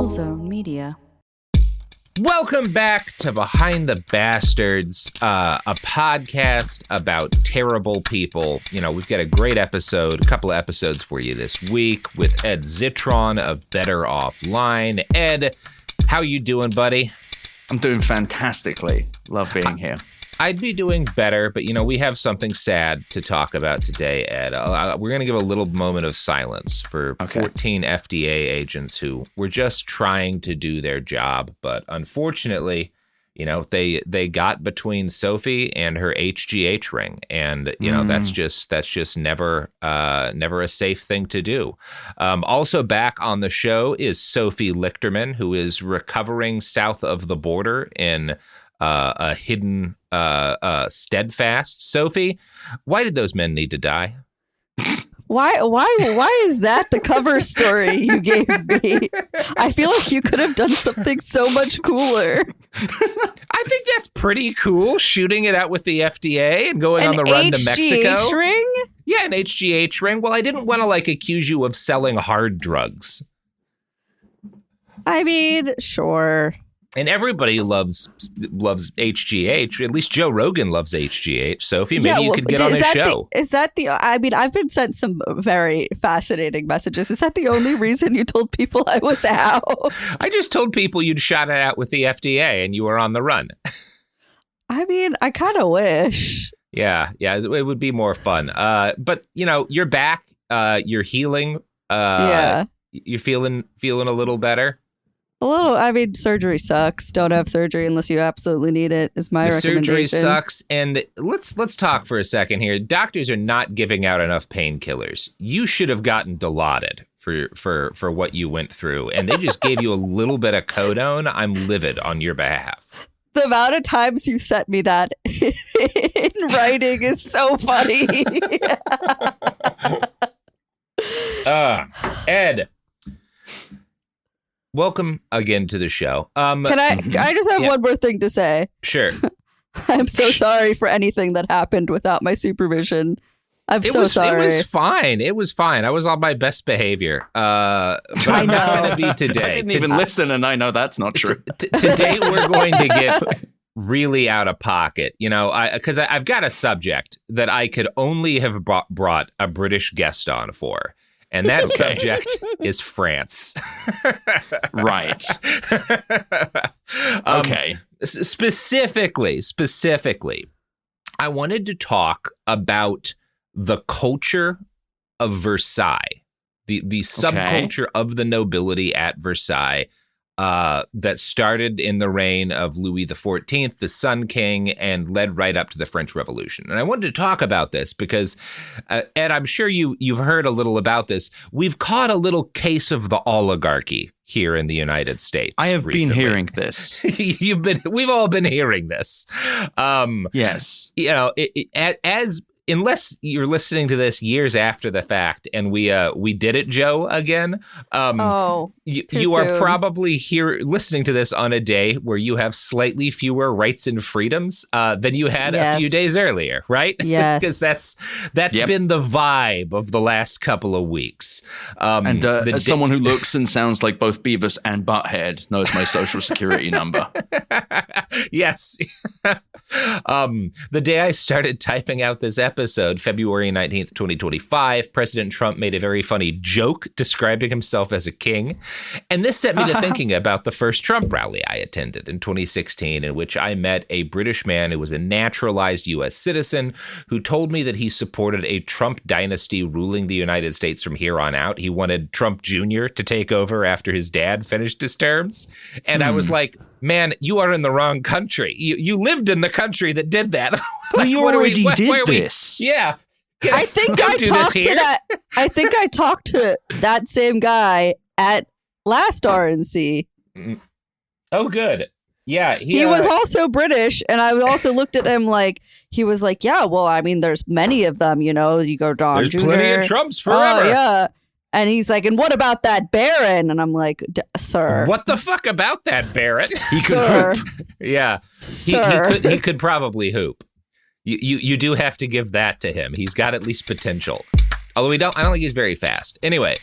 Zone Media. Welcome back to Behind the Bastards, a podcast about terrible people. You know, we've got a couple of episodes for you this week with Ed Zitron of Better Offline. Ed, how you doing, buddy? I'm doing fantastically. Love being here. I'd be doing better, but, you know, we have something sad to talk about today, Ed. We're going to give a little moment of silence for 14 FDA agents who were just trying to do their job. But unfortunately, you know, they got between Sophie and her HGH ring. And, you know, that's just never a safe thing to do. Also back on the show is Sophie Lichterman, who is recovering south of the border in a hidden steadfast. Sophie, why did those men need to die? Why is that the cover story you gave me? I feel like you could have done something so much cooler. I think that's pretty cool, shooting it out with the FDA and going on the run to Mexico. An HGH ring? Yeah, an HGH ring. Well, I didn't want to accuse you of selling hard drugs. I mean, sure. And everybody loves HGH. At least Joe Rogan loves HGH. Sophie, maybe you could get on his show. I mean, I've been sent some very fascinating messages. Is that the only reason you told people I was out? I just told people you'd shot it out with the FDA and you were on the run. I mean, I kind of wish. Yeah, it would be more fun. But, you know, you're back. You're healing. Yeah. You're feeling a little better. A little. I mean, surgery sucks. Don't have surgery unless you absolutely need it, is my recommendation. Surgery sucks. And let's talk for a second here. Doctors are not giving out enough painkillers. You should have gotten Dilaudid for what you went through. And they just gave you a little bit of Codone. I'm livid on your behalf. The amount of times you sent me that in writing is so funny. Ed. Welcome again to the show. Can I just have one more thing to say? Sure. I'm so sorry for anything that happened without my supervision. I'm so sorry. It was fine. I was on my best behavior. But I'm not going to be today. I didn't even listen, and I know that's not true. Today we're going to get really out of pocket, you know, because I've got a subject that I could only have brought a British guest on for. And that subject is France. Right. Okay. Specifically, I wanted to talk about the culture of Versailles, the subculture of the nobility at Versailles that started in the reign of Louis XIV, the Sun King, and led right up to the French Revolution. And I wanted to talk about this because, Ed, I'm sure you've heard a little about this. We've caught a little case of the oligarchy here in the United States. I have recently. been hearing this. We've all been hearing this. Yes. You know, unless you're listening to this years after the fact, and we did it, Joe, again. You are probably listening to this on a day where you have slightly fewer rights and freedoms than you had a few days earlier, right? Yes, because that's been the vibe of the last couple of weeks. And as someone who looks and sounds like both Beavis and Butthead knows my social security number. Yes. The day I started typing out this episode, February 19th, 2025, President Trump made a very funny joke describing himself as a king. And this set me to thinking about the first Trump rally I attended in 2016, in which I met a British man who was a naturalized U.S. citizen who told me that he supported a Trump dynasty ruling the United States from here on out. He wanted Trump Jr. to take over after his dad finished his terms. And I was like, man, you are in the wrong country. You lived in the country that did that. You already did this. Yeah. I think I talked to that same guy at last RNC. Oh, good. Yeah. He was also British, and I also looked at him like, he was like, yeah, well, I mean, there's many of them, you know, you go Don There's Jr. plenty of Trumps forever. Yeah. And he's like, and what about that Baron? And I'm like, sir. What the fuck about that Barrett? He could hoop. Yeah. Sir. He could probably hoop. You do have to give that to him. He's got at least potential. Although I don't think he's very fast. Anyway.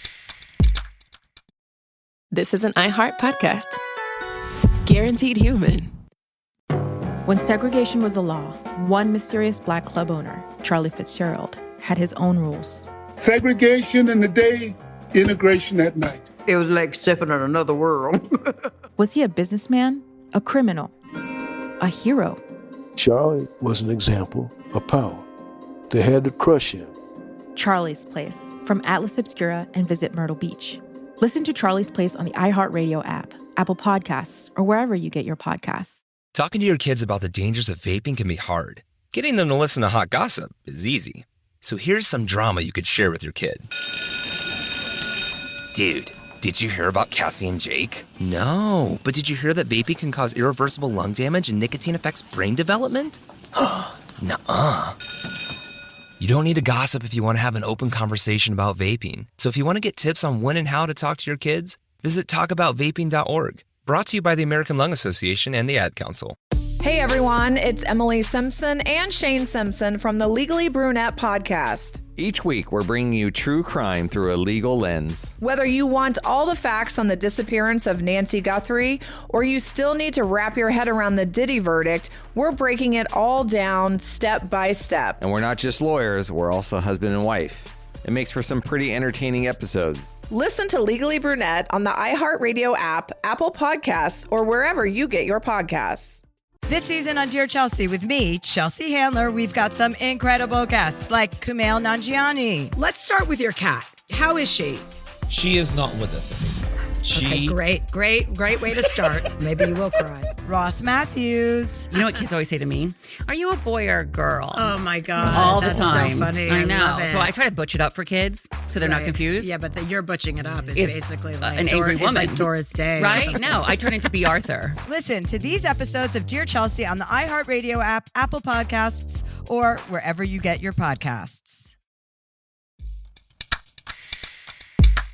This is an iHeart podcast. Guaranteed human. When segregation was a law, one mysterious black club owner, Charlie Fitzgerald, had his own rules. Segregation in the day, integration at night. It was like stepping on another world. Was he a businessman, a criminal, a hero? Charlie was an example of power. They had to crush him. Charlie's Place, from Atlas Obscura and Visit Myrtle Beach. Listen to Charlie's Place on the iHeartRadio app, Apple Podcasts, or wherever you get your podcasts. Talking to your kids about the dangers of vaping can be hard. Getting them to listen to hot gossip is easy. So here's some drama you could share with your kid. Dude, did you hear about Cassie and Jake? No, but did you hear that vaping can cause irreversible lung damage and nicotine affects brain development? Nuh-uh. You don't need to gossip if you want to have an open conversation about vaping. So if you want to get tips on when and how to talk to your kids, visit talkaboutvaping.org. Brought to you by the American Lung Association and the Ad Council. Hey everyone, it's Emily Simpson and Shane Simpson from the Legally Brunette podcast. Each week, we're bringing you true crime through a legal lens. Whether you want all the facts on the disappearance of Nancy Guthrie, or you still need to wrap your head around the Diddy verdict, we're breaking it all down step by step. And we're not just lawyers, we're also husband and wife. It makes for some pretty entertaining episodes. Listen to Legally Brunette on the iHeartRadio app, Apple Podcasts, or wherever you get your podcasts. This season on Dear Chelsea with me, Chelsea Handler, we've got some incredible guests like Kumail Nanjiani. Let's start with your cat. How is she? She is not with us anymore. Okay, great way to start. Maybe you will cry. Ross Matthews. You know what kids always say to me? Are you a boy or a girl? Oh my God. All that's the time. So funny. I know. Love it. So I try to butch it up for kids so they're not confused. Yeah, but you're butching it up is it's basically like an angry woman. It's like Doris Day. Right? No, I turn into B. Arthur. Listen to these episodes of Dear Chelsea on the iHeartRadio app, Apple Podcasts, or wherever you get your podcasts.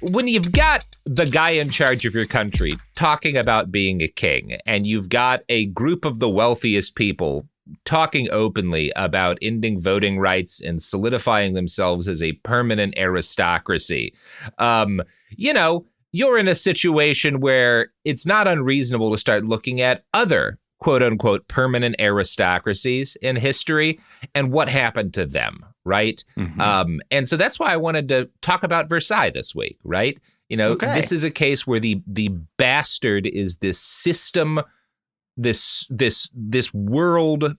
When you've got the guy in charge of your country talking about being a king, and you've got a group of the wealthiest people talking openly about ending voting rights and solidifying themselves as a permanent aristocracy, you're in a situation where it's not unreasonable to start looking at other quote unquote permanent aristocracies in history and what happened to them. Right. Mm-hmm. And so that's why I wanted to talk about Versailles this week. Right. This is a case where the bastard is this system, this world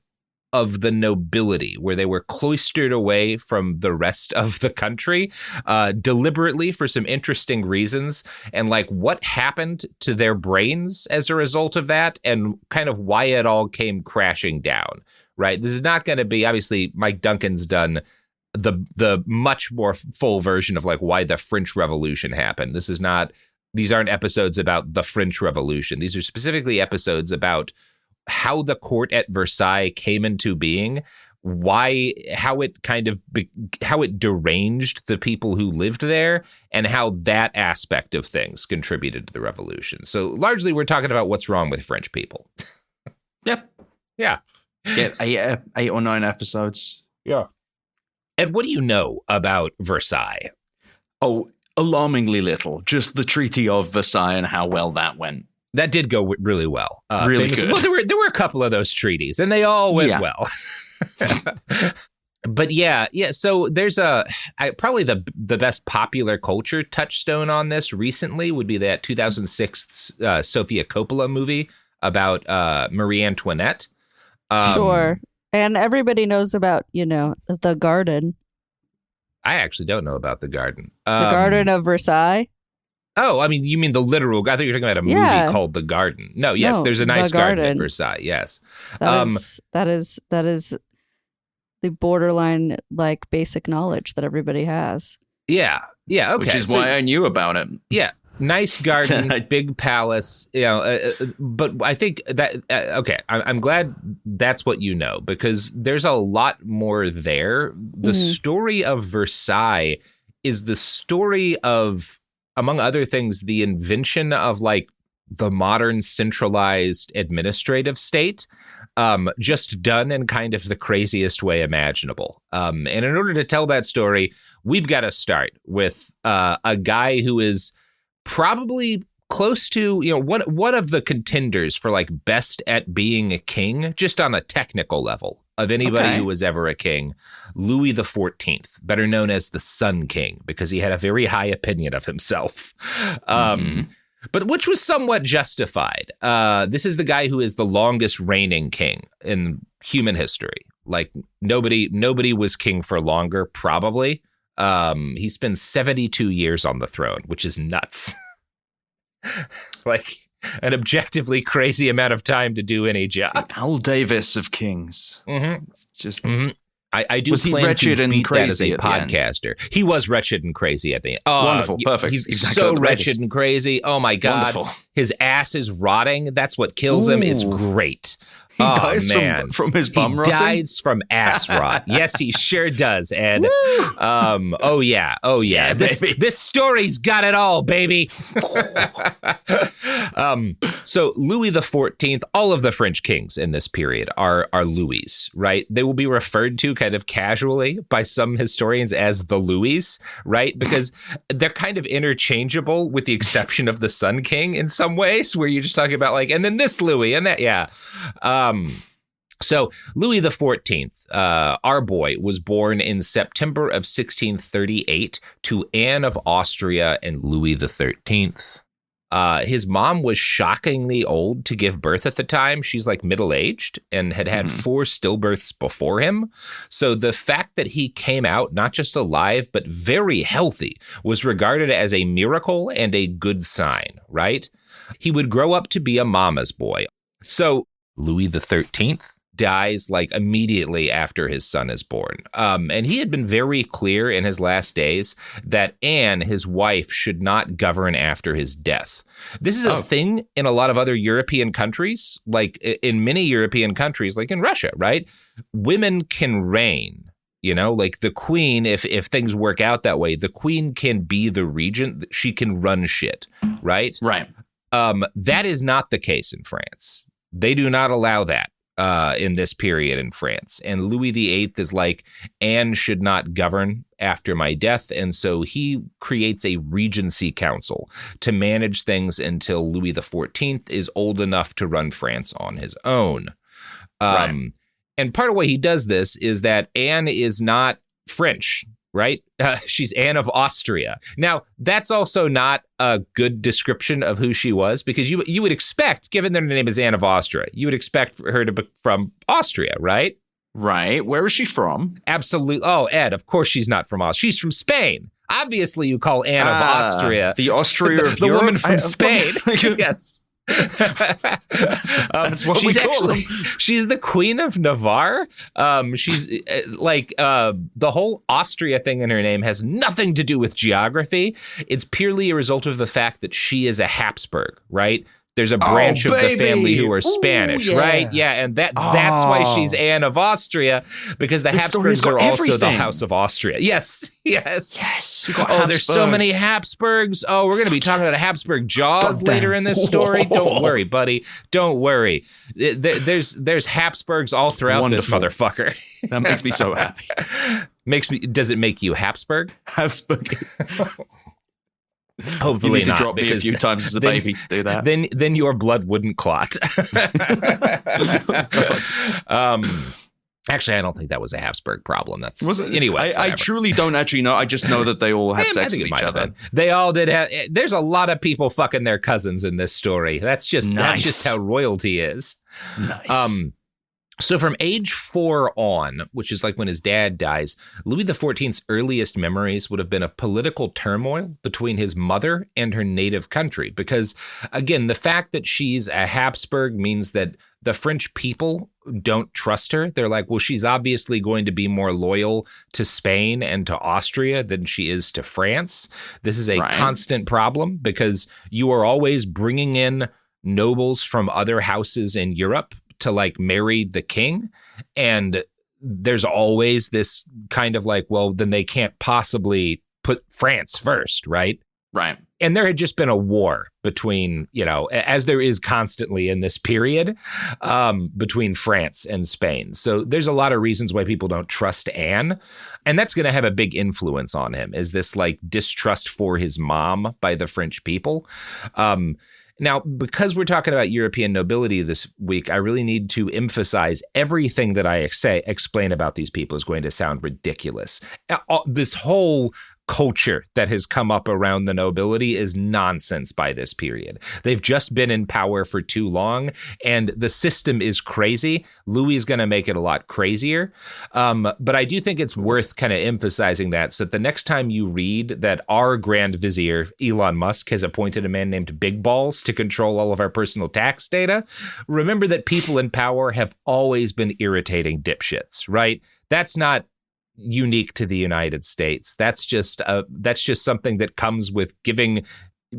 of the nobility where they were cloistered away from the rest of the country deliberately for some interesting reasons, and like what happened to their brains as a result of that and kind of why it all came crashing down. Right. This is not going to be, obviously, Mike Duncan's done the much more full version of like why the French Revolution happened. These aren't episodes about the French Revolution. These are specifically episodes about how the court at Versailles came into being, how it deranged the people who lived there, and how that aspect of things contributed to the revolution. So largely we're talking about what's wrong with French people. Yep. Yeah. Get 8 or 9 episodes. Yeah. And what do you know about Versailles? Oh, alarmingly little. Just the Treaty of Versailles and how well that went. That did go really well. Really good. Well, there were a couple of those treaties, and they all went well. But yeah. So there's probably the best popular culture touchstone on this recently would be that 2006 Sofia Coppola movie about Marie Antoinette. Sure. And everybody knows about, the garden. I actually don't know about the garden. The Garden of Versailles. Oh, I mean, you mean the literal? I thought you were talking about a movie called The Garden. No, yes, there's a nice garden at Versailles. Yes, that is the borderline like basic knowledge that everybody has. Yeah. Okay, which is why I knew about it. Yeah, nice garden, big palace. But I think that okay. I'm glad that's what you know, because there's a lot more there. The story of Versailles is the story of, among other things, the invention of like the modern centralized administrative state, just done in kind of the craziest way imaginable. And in order to tell that story, we've got to start with a guy who is probably close to, one of the contenders for like best at being a king, just on a technical level of anybody who was ever a king, Louis XIV, better known as the Sun King, because he had a very high opinion of himself. But which was somewhat justified. This is the guy who is the longest reigning king in human history. Like nobody was king for longer, probably. He spent 72 years on the throne, which is nuts. Like an objectively crazy amount of time to do any job. Al Davis of kings. It's just. I do was he plan wretched to and beat that as crazy a at the end? podcaster. He was wretched and crazy at the end. Wonderful, perfect. He's Exactly so what the wretched Raiders. and crazy. Oh my God. Wonderful. His ass is rotting. That's what kills him. It's great. He dies from his bum rotting? He dies from ass rot. Yes, he sure does, Ed. Oh yeah. This story's got it all, baby. So Louis XIV, all of the French kings in this period are Louis, right? They will be referred to kind of casually by some historians as the Louis, right? Because they're kind of interchangeable with the exception of the Sun King in some ways, where you're just talking about like, and then this Louis and that, yeah. So Louis XIV, our boy, was born in September of 1638 to Anne of Austria and Louis XIII. His mom was shockingly old to give birth at the time. She's like middle-aged and had 4 stillbirths before him. So the fact that he came out not just alive, but very healthy was regarded as a miracle and a good sign, right? He would grow up to be a mama's boy. So Louis XIII dies like immediately after his son is born. And he had been very clear in his last days that Anne, his wife, should not govern after his death. This is a thing in a lot of other European countries, like in many European countries, like in Russia, right? Women can reign. Like the queen, if things work out that way, the queen can be the regent. She can run shit, right? Right. That is not the case in France. They do not allow that in this period in France. And Louis VIII is like, Anne should not govern after my death. And so he creates a regency council to manage things until Louis XIV is old enough to run France on his own. Right. And part of why he does this is that Anne is not French, right? She's Anne of Austria. Now, that's also not a good description of who she was, because you would expect, given that her name is Anne of Austria, you would expect her to be from Austria, right? Right. Where is she from? Absolutely. Oh, Ed, of course she's not from She's from Spain. Obviously, you call Anne of Austria the Austria of the Europe? woman from Spain. Yes. That's what we call them. She's the Queen of Navarre. She's like the whole Austria thing in her name has nothing to do with geography. It's purely a result of the fact that she is a Habsburg, right? There's a branch of the family who are Spanish, right? Yeah, and that's why she's Anne of Austria, because the Habsburgs are also the House of Austria. Yes. There's so many Habsburgs. Oh, we're going to be talking about Habsburg Jaws later in this story. Don't worry, buddy. Don't worry. There's Habsburgs all throughout this motherfucker. That makes me so happy. Does it make you Habsburg? Habsburg. Hopefully you need to not, drop me a few times as a baby to do that. Then your blood wouldn't clot. Actually, I don't think that was a Habsburg problem. Anyway. I truly don't actually know. I just know that they all have sex with each other. They all did have. There's a lot of people fucking their cousins in this story. That's just how royalty is. Nice. So from age 4 on, which is like when his dad dies, Louis XIV's earliest memories would have been of political turmoil between his mother and her native country. Because, again, the fact that she's a Habsburg means that the French people don't trust her. They're like, well, she's obviously going to be more loyal to Spain and to Austria than she is to France. This is a constant problem because you are always bringing in nobles from other houses in Europe to like marry the king. And there's always this kind of like, well, then they can't possibly put France first, right? Right. And there had just been a war between, as there is constantly in this period, between France and Spain. So there's a lot of reasons why people don't trust Anne. And that's going to have a big influence on him, is this like distrust for his mom by the French people. Now, because we're talking about European nobility this week, I really need to emphasize everything that I explain about these people is going to sound ridiculous. This whole culture that has come up around the nobility is nonsense by this period. They've just been in power for too long, and the system is crazy. Louis is going to make it a lot crazier. But I do think it's worth kind of emphasizing that, so that the next time you read that our Grand Vizier, Elon Musk, has appointed a man named Big Balls to control all of our personal tax data, remember that people in power have always been irritating dipshits, right? That's not unique to the United States. That's just something that comes with giving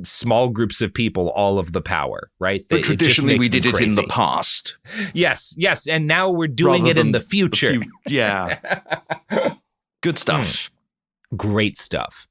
small groups of people all of the power, right? But traditionally, we did it in the past. Yes, and now we're doing it in the future. Yeah. Good stuff. Great stuff.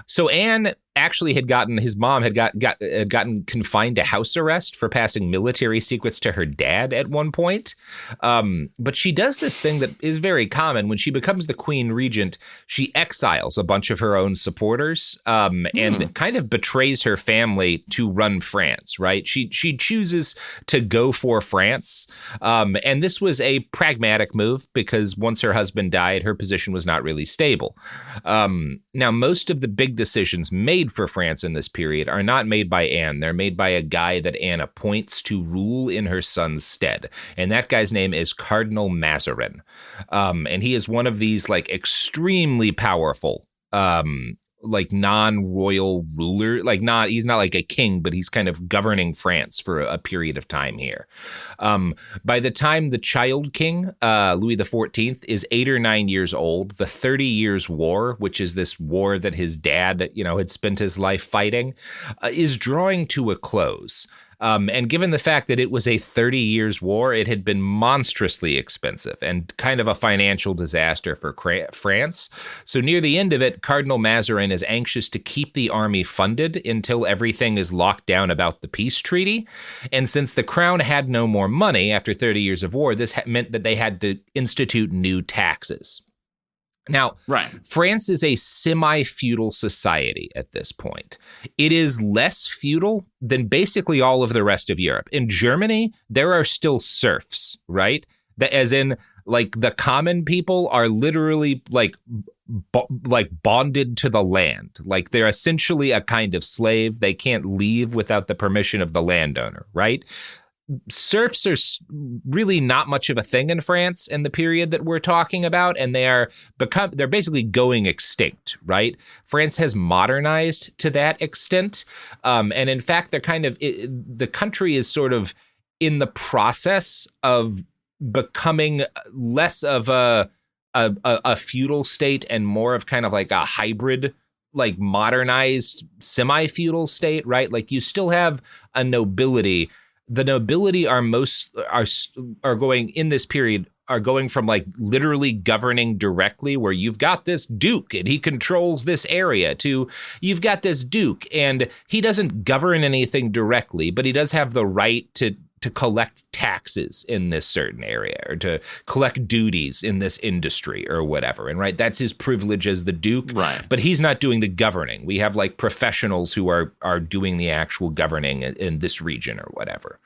So Anne actually had gotten, his mom had gotten confined to house arrest for passing military secrets to her dad at one point. But she does this thing that is very common. When she becomes the queen regent, she exiles a bunch of her own supporters and kind of betrays her family to run France, right? She chooses to go for France. And this was a pragmatic move because once her husband died, her position was not really stable. Now, most of the big decisions made for France in this period are not made by Anne. They're made by a guy that Anne appoints to rule in her son's stead. And that guy's name is Cardinal Mazarin. And he is one of these like extremely powerful, like non-royal ruler, he's not like a king, but he's kind of governing France for a period of time here. By the time the child king, Louis XIV, is 8 or 9 years old, the 30 Years' War, which is this war that his dad, had spent his life fighting, is drawing to a close. And given the fact that it was a 30 years war, it had been monstrously expensive and kind of a financial disaster for France. So near the end of it, Cardinal Mazarin is anxious to keep the army funded until everything is locked down about the peace treaty. And since the crown had no more money after 30 years of war, this meant that they had to institute new taxes. Now, France is a semi-feudal society at this point. It is less feudal than basically all of the rest of Europe. In Germany, there are still serfs, right? As in, like, the common people are literally like bonded to the land. Like, they're essentially a kind of slave. They can't leave without the permission of the landowner, right? Serfs are really not much of a thing in France in the period that we're talking about, and they're basically going extinct, right? France has modernized to that extent, and in fact, the country is sort of in the process of becoming less of a feudal state and more of kind of like a hybrid, like modernized semi-feudal state, right? Like you still have a nobility. The nobility are going in this period are going from like literally governing directly, where you've got this duke and he controls this area, to you've got this duke and he doesn't govern anything directly, but he does have the right to collect taxes in this certain area or to collect duties in this industry or whatever. And right, that's his privilege as the duke, right? But he's not doing the governing. We have like professionals who are doing the actual governing in this region or whatever.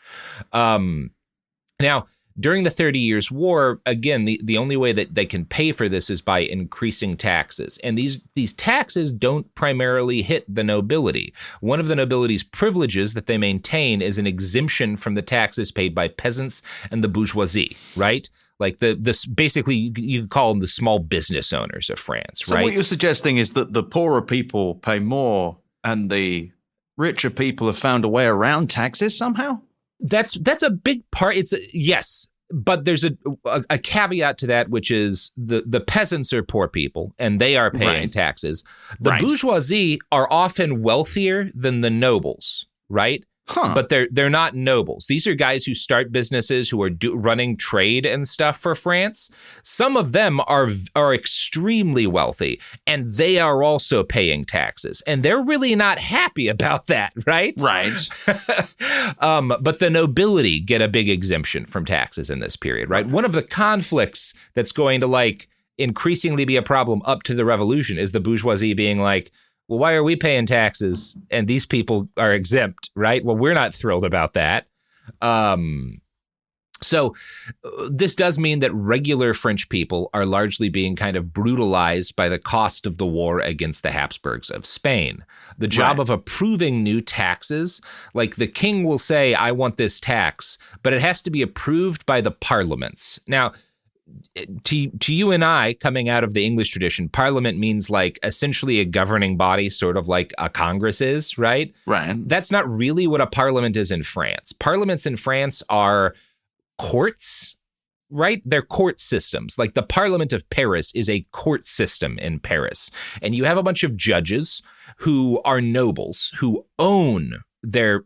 Now, during the 30 Years' War, again, the only way that they can pay for this is by increasing taxes. And these taxes don't primarily hit the nobility. One of the nobility's privileges that they maintain is an exemption from the taxes paid by peasants and the bourgeoisie, right? Like this basically, you could call them the small business owners of France, so right? So what you're suggesting is that the poorer people pay more and the richer people have found a way around taxes somehow? That's a big part. Yes, but there's a caveat to that, which is the peasants are poor people and they are paying taxes. The bourgeoisie are often wealthier than the nobles, right? But they're not nobles. These are guys who start businesses, who are running trade and stuff for France. Some of them are extremely wealthy, and they are also paying taxes, and they're really not happy about that, right? Right. But the nobility get a big exemption from taxes in this period, right? One of the conflicts that's going to increasingly be a problem up to the revolution is the bourgeoisie being like, well, why are we paying taxes and these people are exempt, right? Well, we're not thrilled about that. So this does mean that regular French people are largely being kind of brutalized by the cost of the war against the Habsburgs of Spain. The job of approving new taxes, like the king will say, I want this tax, but it has to be approved by the parliaments. Now, to you and I, coming out of the English tradition, parliament means essentially a governing body, sort of like a Congress is, right? Right. That's not really what a parliament is in France. Parliaments in France are courts, right? They're court systems. Like the Parliament of Paris is a court system in Paris. And you have a bunch of judges who are nobles, who own their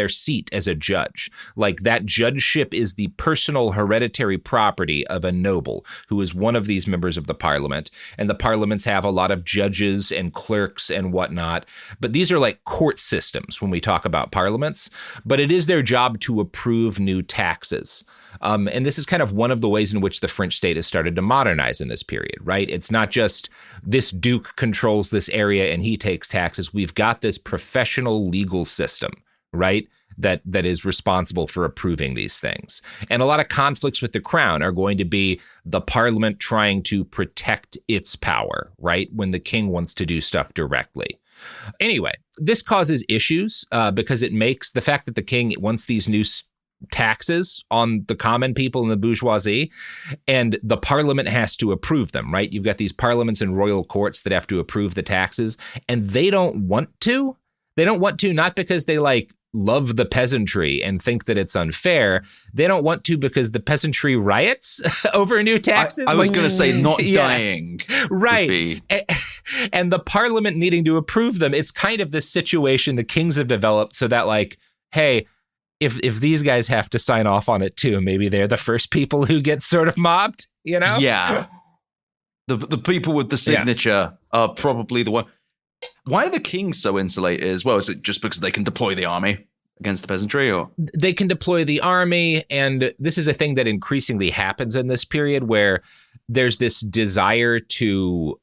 seat as a judge. Like that judgeship is the personal hereditary property of a noble who is one of these members of the parliament. And the parliaments have a lot of judges and clerks and whatnot. But these are like court systems when we talk about parliaments. But it is their job to approve new taxes. And this is kind of one of the ways in which the French state has started to modernize in this period, right? It's not just this duke controls this area and he takes taxes. We've got this professional legal system, right? That is responsible for approving these things. And a lot of conflicts with the crown are going to be the parliament trying to protect its power, right? When the king wants to do stuff directly. Anyway, this causes issues because it makes the fact that the king wants these new taxes on the common people and the bourgeoisie, and the parliament has to approve them, right? You've got these parliaments and royal courts that have to approve the taxes, and they don't want to. They don't want to, not because they love the peasantry and think that it's unfair. They don't want to because the peasantry riots over new taxes. I was going to say not dying. Right. And the parliament needing to approve them. It's kind of this situation the kings have developed so that hey, if these guys have to sign off on it too, maybe they're the first people who get sort of mobbed, you know? Yeah. The people with the signature are probably the one. Why are the kings so insulated as well? Is it just because they can deploy the army against the peasantry? Or they can deploy the army, and this is a thing that increasingly happens in this period where there's this desire to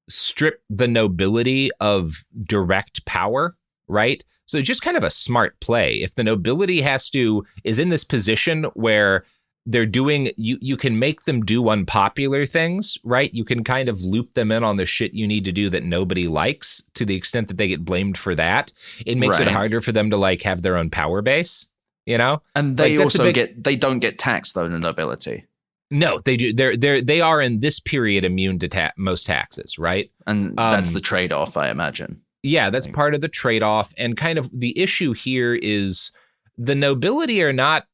strip the nobility of direct power, right? So just kind of a smart play. If the nobility is in this position where they're doing, you can make them do unpopular things, right? You can kind of loop them in on the shit you need to do that nobody likes to the extent that they get blamed for that. It makes it harder for them to have their own power base, you know? And they also they don't get taxed though, the nobility. No, they do. They are in this period immune to most taxes, right? And that's the trade-off, I imagine. Yeah, that's part of the trade-off. And kind of the issue here is the nobility are not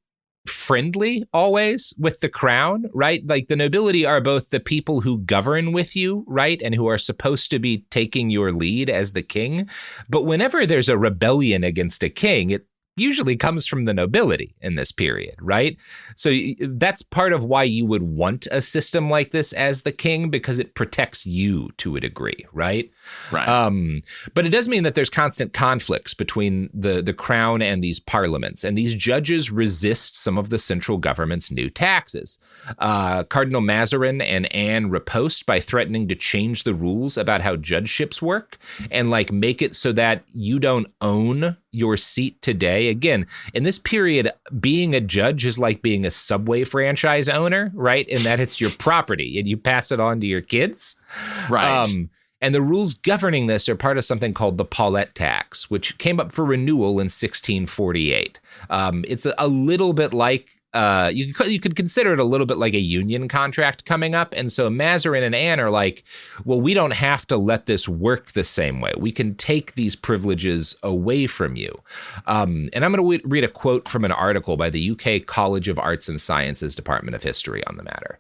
friendly always with the crown, right? Like the nobility are both the people who govern with you, right? And who are supposed to be taking your lead as the king. But whenever there's a rebellion against a king, it usually comes from the nobility in this period, right? So that's part of why you would want a system like this as the king, because it protects you to a degree, right? Right. But it does mean that there's constant conflicts between the crown and these parliaments, and these judges resist some of the central government's new taxes. Cardinal Mazarin and Anne riposte by threatening to change the rules about how judgeships work and make it so that you don't own your seat today. Again, in this period, being a judge is like being a Subway franchise owner, right? In that it's your property and you pass it on to your kids. Right. And the rules governing this are part of something called the Paulette tax, which came up for renewal in 1648. It's a little bit like, you could consider it a little bit like a union contract coming up. And so Mazarin and Anne are like, well, we don't have to let this work the same way. We can take these privileges away from you. And I'm going to read a quote from an article by the UK College of Arts and Sciences Department of History on the matter.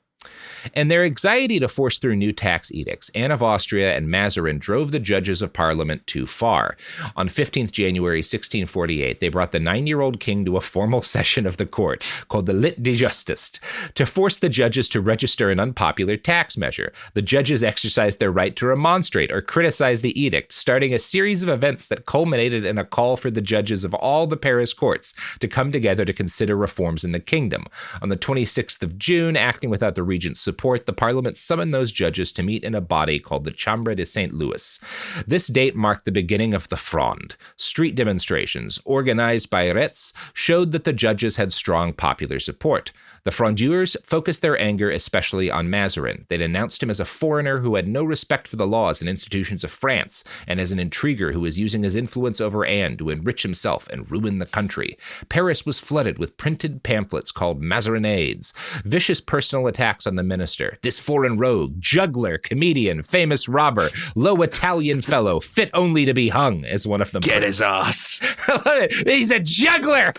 And their anxiety to force through new tax edicts, Anne of Austria and Mazarin drove the judges of Parliament too far. On 15th January 1648, they brought the 9-year-old king to a formal session of the court called the Lit de Justice to force the judges to register an unpopular tax measure. The judges exercised their right to remonstrate or criticize the edict, starting a series of events that culminated in a call for the judges of all the Paris courts to come together to consider reforms in the kingdom. On the 26th of June, acting without the regent's support, the Parliament summoned those judges to meet in a body called the Chambre de Saint Louis. This date marked the beginning of the Fronde. Street demonstrations, organized by Retz, showed that the judges had strong popular support. The Frondeurs focused their anger especially on Mazarin. They denounced him as a foreigner who had no respect for the laws and institutions of France, and as an intriguer who was using his influence over Anne to enrich himself and ruin the country. Paris was flooded with printed pamphlets called Mazarinades, vicious personal attacks on the minister. This foreign rogue, juggler, comedian, famous robber, low Italian fellow, fit only to be hung, as one of them. Get his ass. I love it. He's a juggler.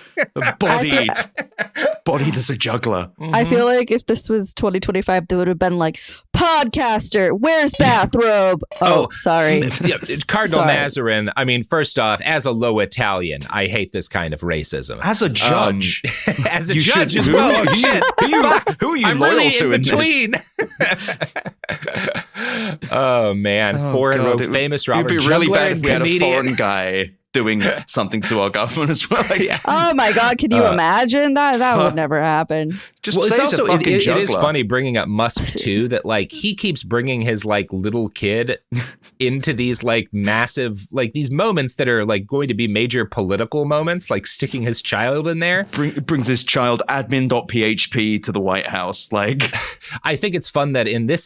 Bodied as a juggler. I feel like if this was 2025, they would have been like, podcaster, where's bathrobe? Oh, sorry. Yeah, Cardinal Mazarin, I mean, first off, as a low Italian, I hate this kind of racism. As a judge. As a judge as well. Who are you I'm loyal really to in in between. Oh, man. Foreign rogue, famous robber, it'd be really juggler, bad and if we had a comedian. foreign guy doing something to our government as well. Yeah. Oh my God, can you imagine that? That would never happen. Just well, say it's he's a also fucking it is juggler. funny bringing up Musk too. That like he keeps bringing his like little kid into these like massive like these moments that are like going to be major political moments, like sticking his child in there. Brings his child admin.php to the White House. Like, I think it's fun that in this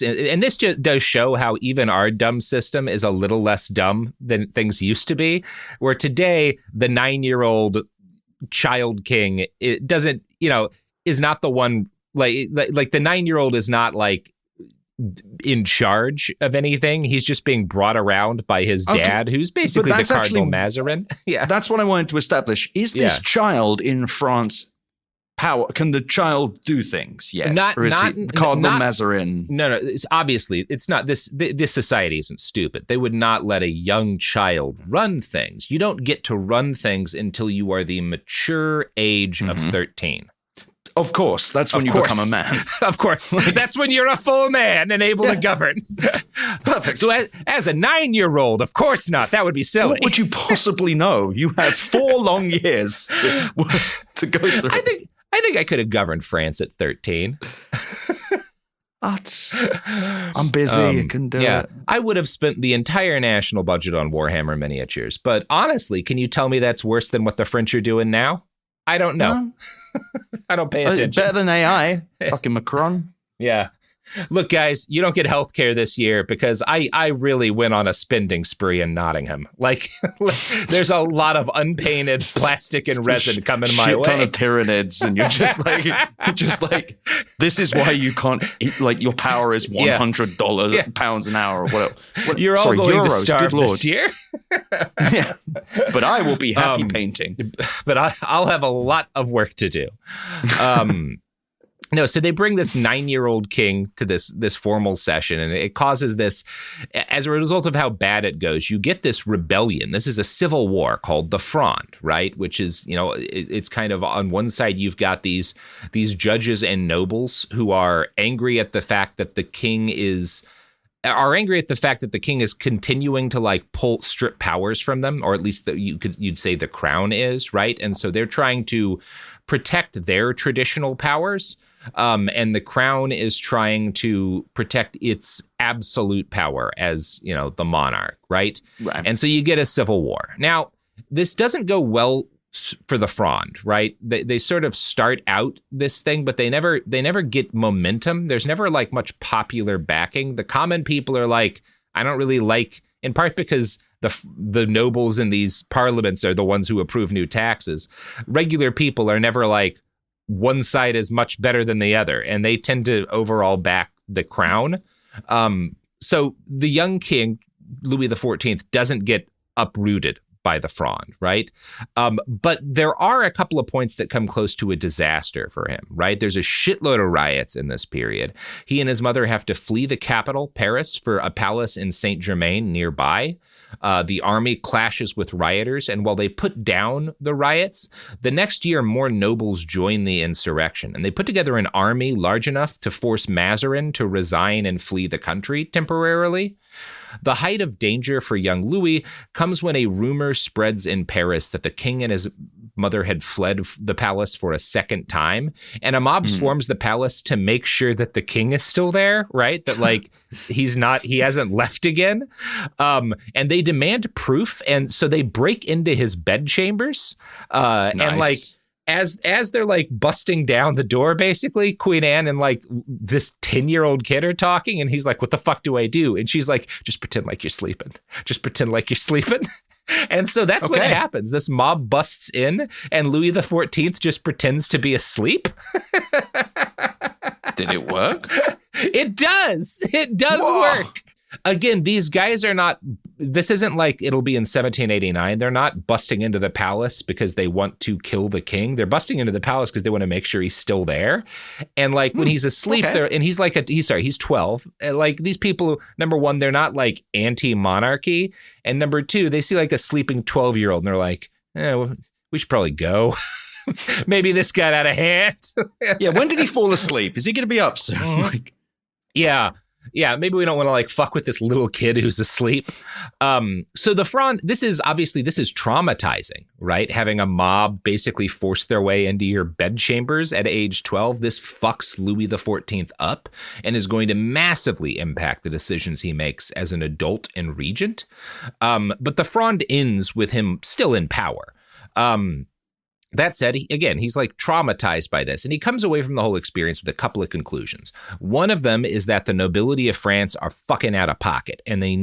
just does show how even our dumb system is a little less dumb than things used to be. Where today the 9-year-old child king it doesn't is not the one like the 9-year-old is not like in charge of anything. He's just being brought around by his dad, who's basically the Cardinal Mazarin. Yeah, that's what I wanted to establish. Is this child in France power? Can the child do things yet? Cardinal Mazarin? No. It's obviously it's not. This society isn't stupid. They would not let a young child run things. You don't get to run things until you are the mature age of 13. Of course, that's when you become a man. Of course, that's when you're a full man and able to govern. Perfect. So as a 9-year-old, of course not. That would be silly. What would you possibly know? You have 4 long years to go through. I think I could have governed France at 13. I'm busy. I couldn't do it. I would have spent the entire national budget on Warhammer miniatures. But honestly, can you tell me that's worse than what the French are doing now? I don't know. I don't pay attention. Better than AI. Fucking Macron. Yeah. Look, guys, you don't get health care this year because I really went on a spending spree in Nottingham. Like, there's a lot of unpainted plastic and resin coming my way. Ton of Tyranids, and you're just like, this is why you can't eat, like your power is $100 pounds an hour or whatever. You're all going to starve this year. Yeah, but I will be happy painting. But I'll have a lot of work to do. No, so they bring this 9-year-old king to this formal session, and it causes this, as a result of how bad it goes, you get this rebellion. This is a civil war called the Fronde, right? Which is, it's kind of on one side, you've got these judges and nobles who are angry at the fact that the king is continuing to like strip powers from them, or at least you'd say the crown is, right? And so they're trying to protect their traditional powers. And the crown is trying to protect its absolute power as, the monarch, right? And so you get a civil war. Now, this doesn't go well for the Fronde, right? They sort of start out this thing, but they never get momentum. There's never like much popular backing. The common people are like, I don't really like, in part because the nobles in these parliaments are the ones who approve new taxes. Regular people are never like, one side is much better than the other, and they tend to overall back the crown. So the young king, Louis XIV, doesn't get uprooted by the Fronde, right? But there are a couple of points that come close to a disaster for him, right? There's a shitload of riots in this period. He and his mother have to flee the capital, Paris, for a palace in Saint-Germain nearby. The army clashes with rioters, and while they put down the riots, the next year more nobles join the insurrection, and they put together an army large enough to force Mazarin to resign and flee the country temporarily. The height of danger for young Louis comes when a rumor spreads in Paris that the king and his mother had fled the palace for a second time, and a mob swarms the palace to make sure that the king is still there, right? That like he hasn't left again. And they demand proof, and so they break into his bedchambers. And like as they're like busting down the door, basically, Queen Anne and like this 10-year-old kid are talking, and he's like, "What the fuck do I do?" And she's like, "Just pretend like you're sleeping. Just pretend like you're sleeping." And so that's what happens. This mob busts in, and Louis XIV just pretends to be asleep. Did it work? It does. It does work. Again, these guys are not, this isn't like it'll be in 1789. They're not busting into the palace because they want to kill the king. They're busting into the palace because they want to make sure he's still there. And like when he's asleep there, and he's like, he's 12. Like these people, number one, they're not like anti-monarchy. And number two, they see like a sleeping 12-year-old and they're like, well, we should probably go. Maybe this got out of hand. Yeah, when did he fall asleep? Is he going to be up soon? Yeah, maybe we don't want to like fuck with this little kid who's asleep. So the Fronde, this is traumatizing, right? Having a mob basically force their way into your bedchambers at age 12. This fucks Louis XIV up and is going to massively impact the decisions he makes as an adult and regent. But the Fronde ends with him still in power. That said, he's like traumatized by this, and he comes away from the whole experience with a couple of conclusions. One of them is that the nobility of France are fucking out of pocket, and they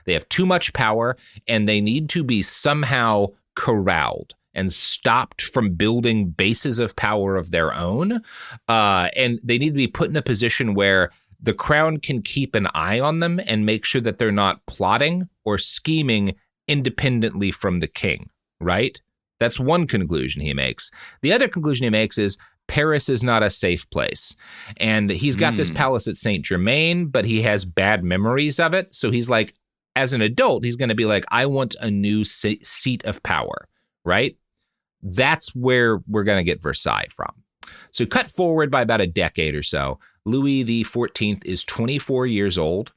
have too much power, and they need to be somehow corralled and stopped from building bases of power of their own. And they need to be put in a position where the crown can keep an eye on them and make sure that they're not plotting or scheming independently from the king, right? That's one conclusion he makes. The other conclusion he makes is Paris is not a safe place. And he's got this palace at Saint-Germain, but he has bad memories of it. So he's like, as an adult, he's going to be like, I want a new seat of power, right? That's where we're going to get Versailles from. So cut forward by about a decade or so, Louis XIV is 24 years old.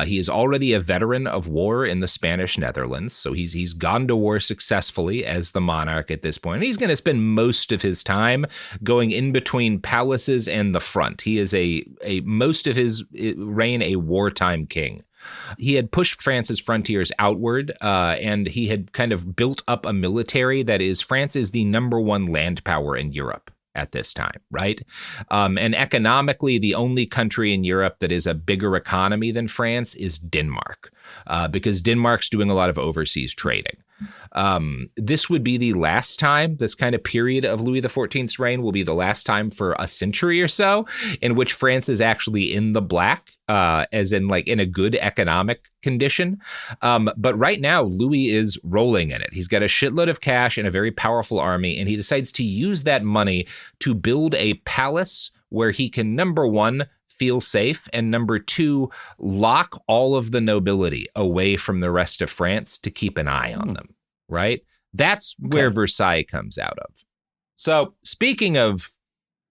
He is already a veteran of war in the Spanish Netherlands, so he's gone to war successfully as the monarch at this point. He's going to spend most of his time going in between palaces and the front. He is most of his reign a wartime king. He had pushed France's frontiers outward, and he had kind of built up a military that is, France is the number one land power in Europe at this time, right? And economically, the only country in Europe that is a bigger economy than France is Denmark, because Denmark's doing a lot of overseas trading. This would be the last time, this kind of period of Louis XIV's reign will be the last time for a century or so in which France is actually in the black, as in like in a good economic condition. But right now, Louis is rolling in it. He's got a shitload of cash and a very powerful army, and he decides to use that money to build a palace where he can, number one, feel safe, and number two, lock all of the nobility away from the rest of France to keep an eye on them, right? That's where Versailles comes out of. So speaking of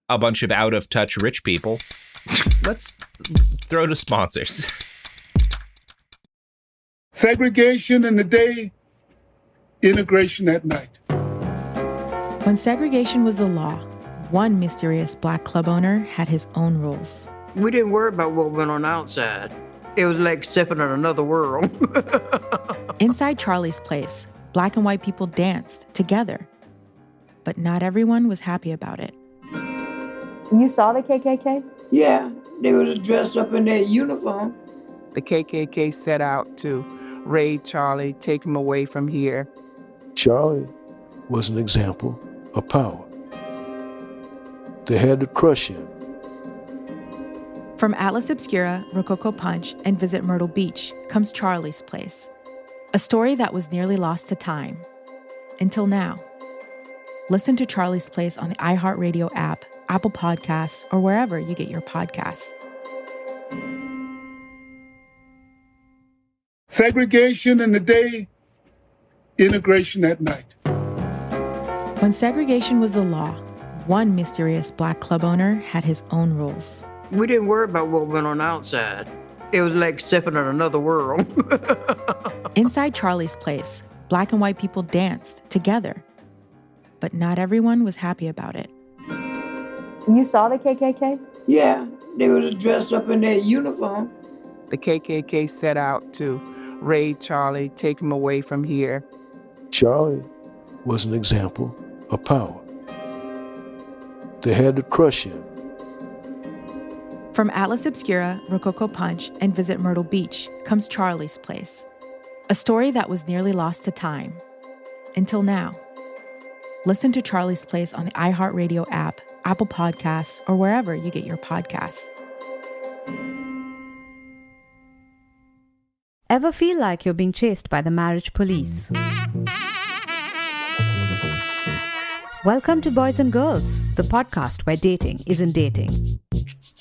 a bunch of out-of-touch rich people, let's throw to sponsors. Segregation in the day, integration at night. When segregation was the law, one mysterious black club owner had his own rules. We didn't worry about what went on outside. It was like stepping in another world. Inside Charlie's place, black and white people danced together. But not everyone was happy about it. You saw the KKK? Yeah, they were just dressed up in their uniform. The KKK set out to raid Charlie, take him away from here. Charlie was an example of power. They had to crush him. From Atlas Obscura, Rococo Punch, and Visit Myrtle Beach comes Charlie's Place. A story that was nearly lost to time. Until now. Listen to Charlie's Place on the iHeartRadio app, Apple Podcasts, or wherever you get your podcasts. Segregation in the day, integration at night. When segregation was the law, one mysterious black club owner had his own rules. We didn't worry about what went on outside. It was like stepping in another world. Inside Charlie's Place, black and white people danced together. But not everyone was happy about it. You saw the KKK? Yeah, they was dressed up in their uniform. The KKK set out to raid Charlie, take him away from here. Charlie was an example of power. They had to crush him. From Atlas Obscura, Rococo Punch, and Visit Myrtle Beach comes Charlie's Place. A story that was nearly lost to time. Until now. Listen to Charlie's Place on the iHeartRadio app, Apple Podcasts, or wherever you get your podcasts. Ever feel like you're being chased by the marriage police? Welcome to Boys and Girls, the podcast where dating isn't dating.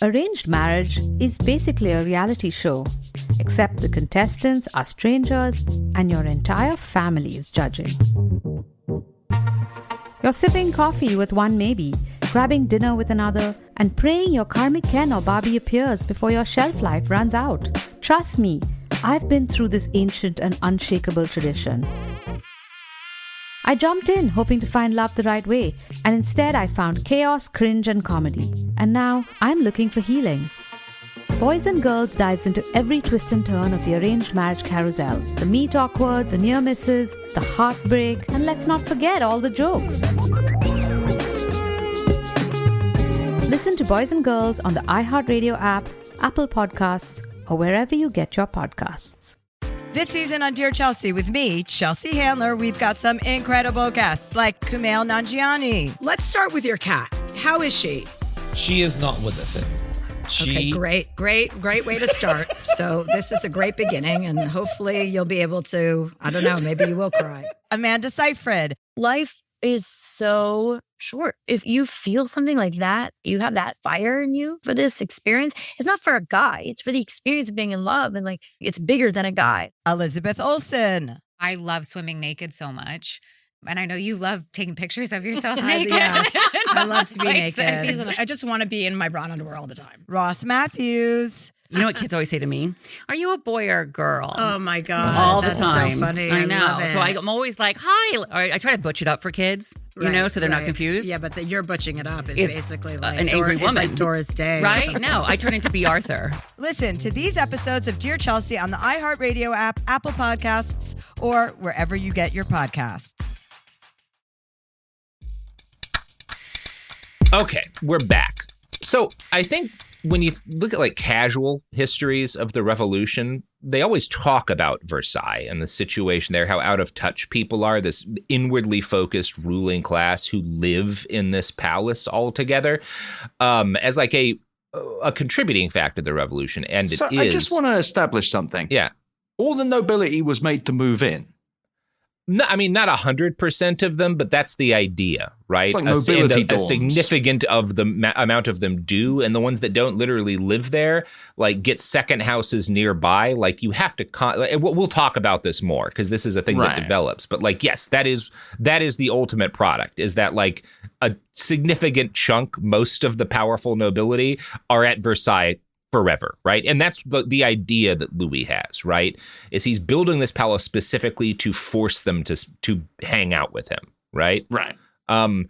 Arranged marriage is basically a reality show, except the contestants are strangers and your entire family is judging. You're sipping coffee with one maybe, grabbing dinner with another, and praying your karmic Ken or Barbie appears before your shelf life runs out. Trust me, I've been through this ancient and unshakable tradition. I jumped in hoping to find love the right way, and instead I found chaos, cringe, and comedy. And now I'm looking for healing. Boys and Girls dives into every twist and turn of the arranged marriage carousel. The meet awkward, the near misses, the heartbreak, and let's not forget all the jokes. Listen to Boys and Girls on the iHeartRadio app, Apple Podcasts, or wherever you get your podcasts. This season on Dear Chelsea with me, Chelsea Handler, we've got some incredible guests like Kumail Nanjiani. Let's start with your cat. How is she? She is not with us anymore. Okay, great way to start. So this is a great beginning, and hopefully you'll be able to, I don't know, maybe you will cry. Amanda Seyfried. Life is so short. If you feel something like that, you have that fire in you for this experience. It's not for a guy. It's for the experience of being in love, and like it's bigger than a guy. Elizabeth Olsen. I love swimming naked so much. And I know you love taking pictures of yourself naked. Yes, I love to be naked. Sexy. I just want to be in my bra and underwear all the time. Ross Matthews. You know what kids always say to me? Are you a boy or a girl? Oh my God. All that's the time. So funny. I know. Love it. So I'm always like, hi. Or I try to butch it up for kids, you know, so they're not confused. Yeah, but you're butching it up. It's basically like an angry woman. It's like Doris Day. Right? No, I turn into B. Arthur. Listen to these episodes of Dear Chelsea on the iHeartRadio app, Apple Podcasts, or wherever you get your podcasts. Okay, we're back. So I think when you look at like casual histories of the revolution, they always talk about Versailles and the situation there, how out of touch people are, this inwardly focused ruling class who live in this palace all together, as like a contributing factor to the revolution. And so I just want to establish something. Yeah. All the nobility was made to move in. No, I mean, not 100% of them, but that's the idea, right? It's like nobility a significant of the amount of them do, and the ones that don't literally live there, like get second houses nearby. Like you have to. We'll talk about this more because this is a thing that develops. But like, yes, that is the ultimate product. Is that like a significant chunk? Most of the powerful nobility are at Versailles forever, right? And that's the idea that Louis has, right? Is he's building this palace specifically to force them to hang out with him, right? Right. And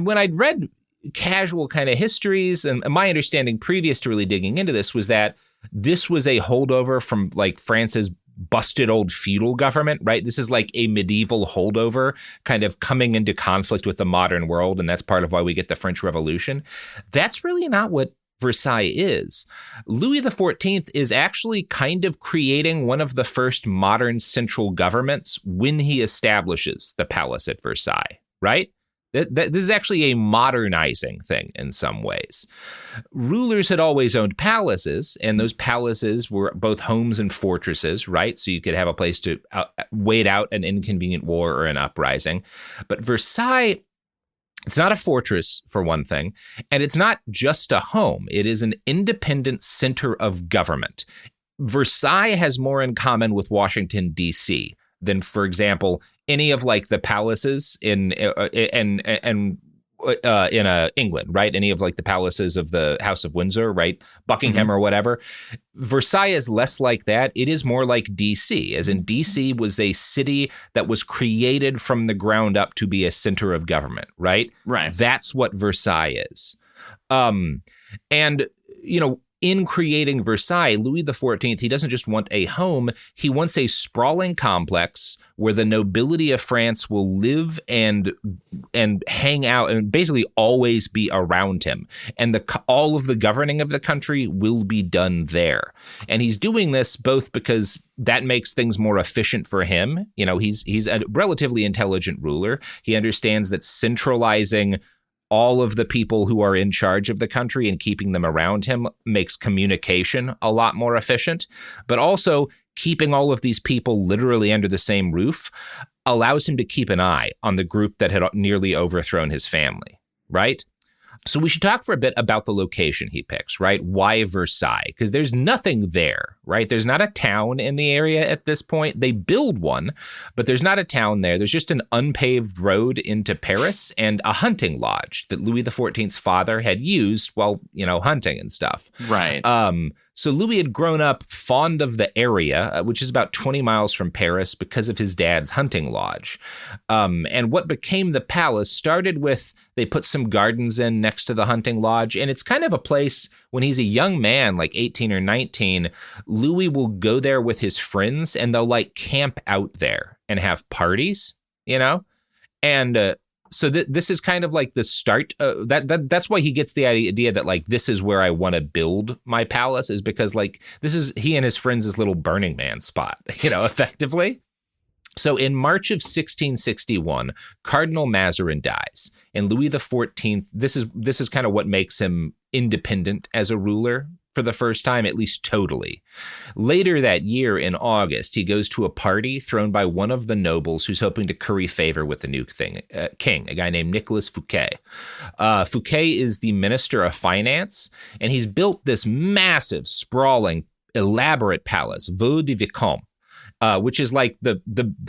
when I'd read casual kind of histories, and my understanding previous to really digging into this was that this was a holdover from like France's busted old feudal government, right? This is like a medieval holdover kind of coming into conflict with the modern world, and that's part of why we get the French Revolution. That's really not what Versailles is. Louis XIV is actually kind of creating one of the first modern central governments when he establishes the palace at Versailles, right? This is actually a modernizing thing in some ways. Rulers had always owned palaces, and those palaces were both homes and fortresses, right? So you could have a place to wait out an inconvenient war or an uprising. But Versailles, it's not a fortress, for one thing, and it's not just a home. It is an independent center of government. Versailles has more in common with Washington, D.C. than, for example, any of like the palaces in England, right? Any of like the palaces of the House of Windsor, right? Buckingham or whatever. Versailles is less like that. It is more like DC, as in DC was a city that was created from the ground up to be a center of government, right? Right. That's what Versailles is. And, you know, in creating Versailles, Louis XIV, he doesn't just want a home, he wants a sprawling complex where the nobility of France will live and hang out and basically always be around him. And all of the governing of the country will be done there. And he's doing this both because that makes things more efficient for him. You know, he's a relatively intelligent ruler. He understands that centralizing all of the people who are in charge of the country and keeping them around him makes communication a lot more efficient. But also keeping all of these people literally under the same roof allows him to keep an eye on the group that had nearly overthrown his family, right? So we should talk for a bit about the location he picks, right? Why Versailles? Because there's nothing there, right? There's not a town in the area at this point. They build one, but there's not a town there. There's just an unpaved road into Paris and a hunting lodge that Louis XIV's father had used while, you know, hunting and stuff. Right. So Louis had grown up fond of the area, which is about 20 miles from Paris, because of his dad's hunting lodge. And what became the palace started with, they put some gardens in next to the hunting lodge. And it's kind of a place when he's a young man, like 18 or 19, Louis will go there with his friends and they'll like camp out there and have parties, you know? And so this is kind of like the start. That's why he gets the idea that like this is where I want to build my palace, is because like this is he and his friends' little Burning Man spot, you know, effectively. So in March of 1661, Cardinal Mazarin dies, and Louis XIV. This is kind of what makes him independent as a ruler for the first time, at least totally. Later that year in August, he goes to a party thrown by one of the nobles who's hoping to curry favor with the new king, a guy named Nicolas Fouquet. Fouquet is the Minister of Finance, and he's built this massive, sprawling, elaborate palace, Vaux de Vicomte, which is like the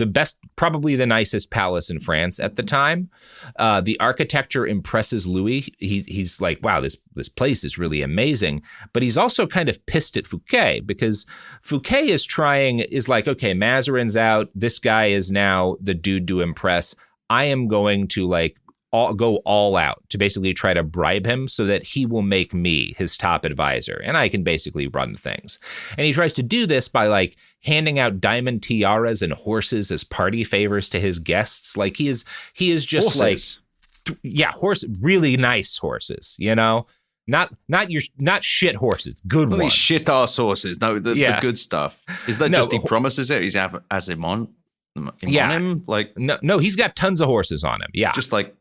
best, probably the nicest palace in France at the time. The architecture impresses Louis. He's like, wow, this place is really amazing. But he's also kind of pissed at Fouquet, because Fouquet is like, okay, Mazarin's out. This guy is now the dude to impress. I am going to like go all out to basically try to bribe him so that he will make me his top advisor and I can basically run things. And he tries to do this by like handing out diamond tiaras and horses as party favors to his guests. Like he is just horses. Really nice horses, you know, not shit horses, good ones. These shit ass horses. No, the good stuff. Is that just he promises it? He's has him on him? Like no, he's got tons of horses on him. Yeah, just like.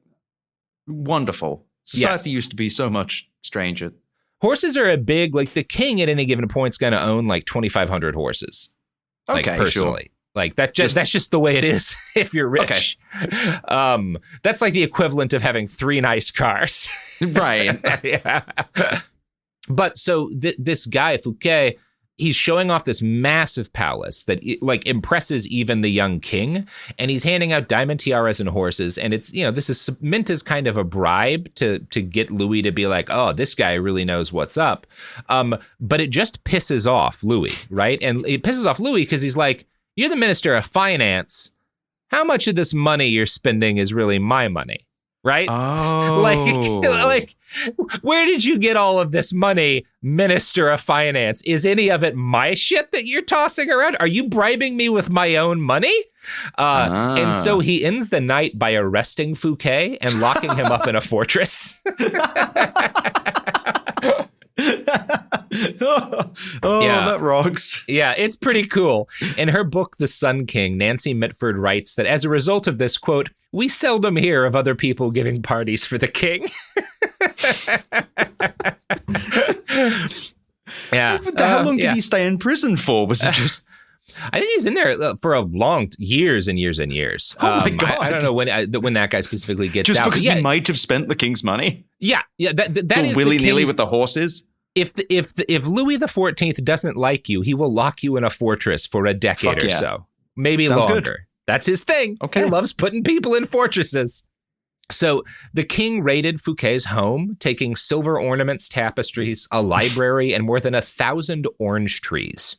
Wonderful. Society used to be so much stranger. Horses are a big, like the king at any given point is going to own like 2,500 horses. Like personally. Sure. Like that's just the way it is if you're rich. Okay. That's like the equivalent of having 3 nice cars. Right. Yeah. But so this guy, Fouquet, he's showing off this massive palace that like impresses even the young king, and he's handing out diamond tiaras and horses. And it's, you know, this is meant as kind of a bribe to get Louis to be like, oh, this guy really knows what's up. But it just pisses off Louis, right? And it pisses off Louis because he's like, you're the Minister of Finance. How much of this money you're spending is really my money? Right? Oh. Like, where did you get all of this money, Minister of Finance? Is any of it my shit that you're tossing around? Are you bribing me with my own money? And so he ends the night by arresting Fouquet and locking him up in a fortress. That rocks. Yeah, it's pretty cool. In her book, The Sun King, Nancy Mitford writes that as a result of this, quote, "We seldom hear of other people giving parties for the king." Yeah. How long did he stay in prison for? Was it just... I think he's in there for a long years and years and years. Oh my God. I don't know when that guy specifically gets just out. Just because he might have spent the king's money? Yeah. That so is willy-nilly with the horses? If Louis XIV doesn't like you, he will lock you in a fortress for a decade or so. Maybe Sounds longer. Good. That's his thing. Okay. He loves putting people in fortresses. So the king raided Fouquet's home, taking silver ornaments, tapestries, a library, and more than 1,000 orange trees.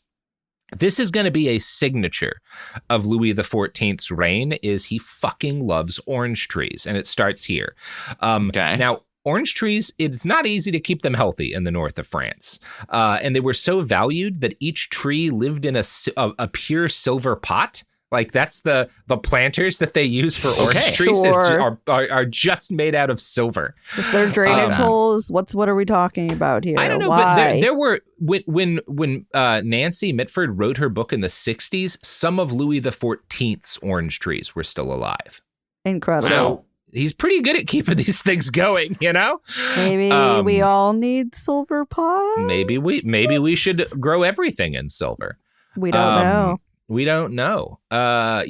This is going to be a signature of Louis XIV's reign, is he fucking loves orange trees. And it starts here. Now, orange trees, it's not easy to keep them healthy in the north of France. And they were so valued that each tree lived in a pure silver pot. Like that's the planters that they use for orange trees are just made out of silver. Is there drainage holes? What are we talking about here? I don't know, Why? but there were when Nancy Mitford wrote her book in the 60s, some of Louis XIV's orange trees were still alive. Incredible. So he's pretty good at keeping these things going, you know? Maybe we all need silver pots. Maybe we should grow everything in silver. We don't know. We don't know. If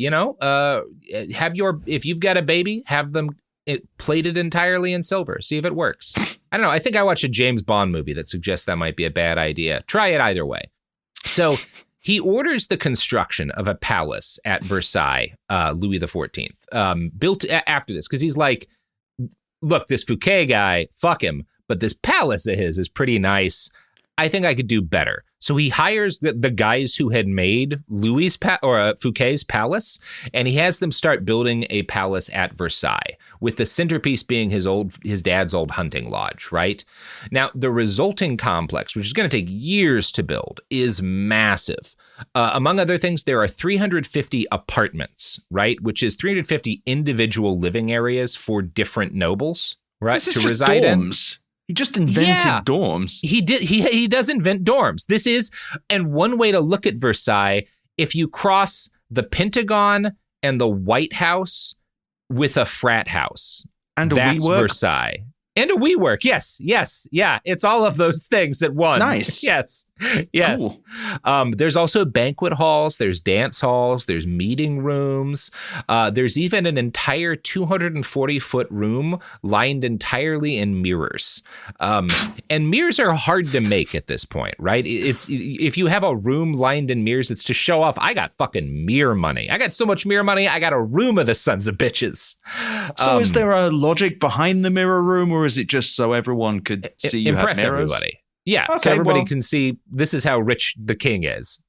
you've got a baby, have them plated entirely in silver. See if it works. I don't know. I think I watched a James Bond movie that suggests that might be a bad idea. Try it either way. So he orders the construction of a palace at Versailles, Louis XIV, built after this, because he's like, look, this Fouquet guy, fuck him, but this palace of his is pretty nice. I think I could do better. So he hires the guys who had made Fouquet's palace, and he has them start building a palace at Versailles, with the centerpiece being his dad's old hunting lodge, right? Now, the resulting complex, which is going to take years to build, is massive. Among other things, there are 350 apartments, right? Which is 350 individual living areas for different nobles, right? This is to just reside dorms. In. He just invented dorms. He did. He does invent dorms. This is, and one way to look at Versailles, if you cross the Pentagon and the White House with a frat house, and that's WeWork? Versailles. And a WeWork, yes, yeah. It's all of those things at once. Nice. Yes. Cool. There's also banquet halls, there's dance halls, there's meeting rooms. There's even an entire 240-foot room lined entirely in mirrors. And mirrors are hard to make at this point, right? It's if you have a room lined in mirrors, it's to show off, I got fucking mirror money. I got so much mirror money, I got a room of the sons of bitches. So is there a logic behind the mirror room, or is it just so everyone could see you impress have mirrors? Everybody? Yeah, okay, so everybody can see this is how rich the king is.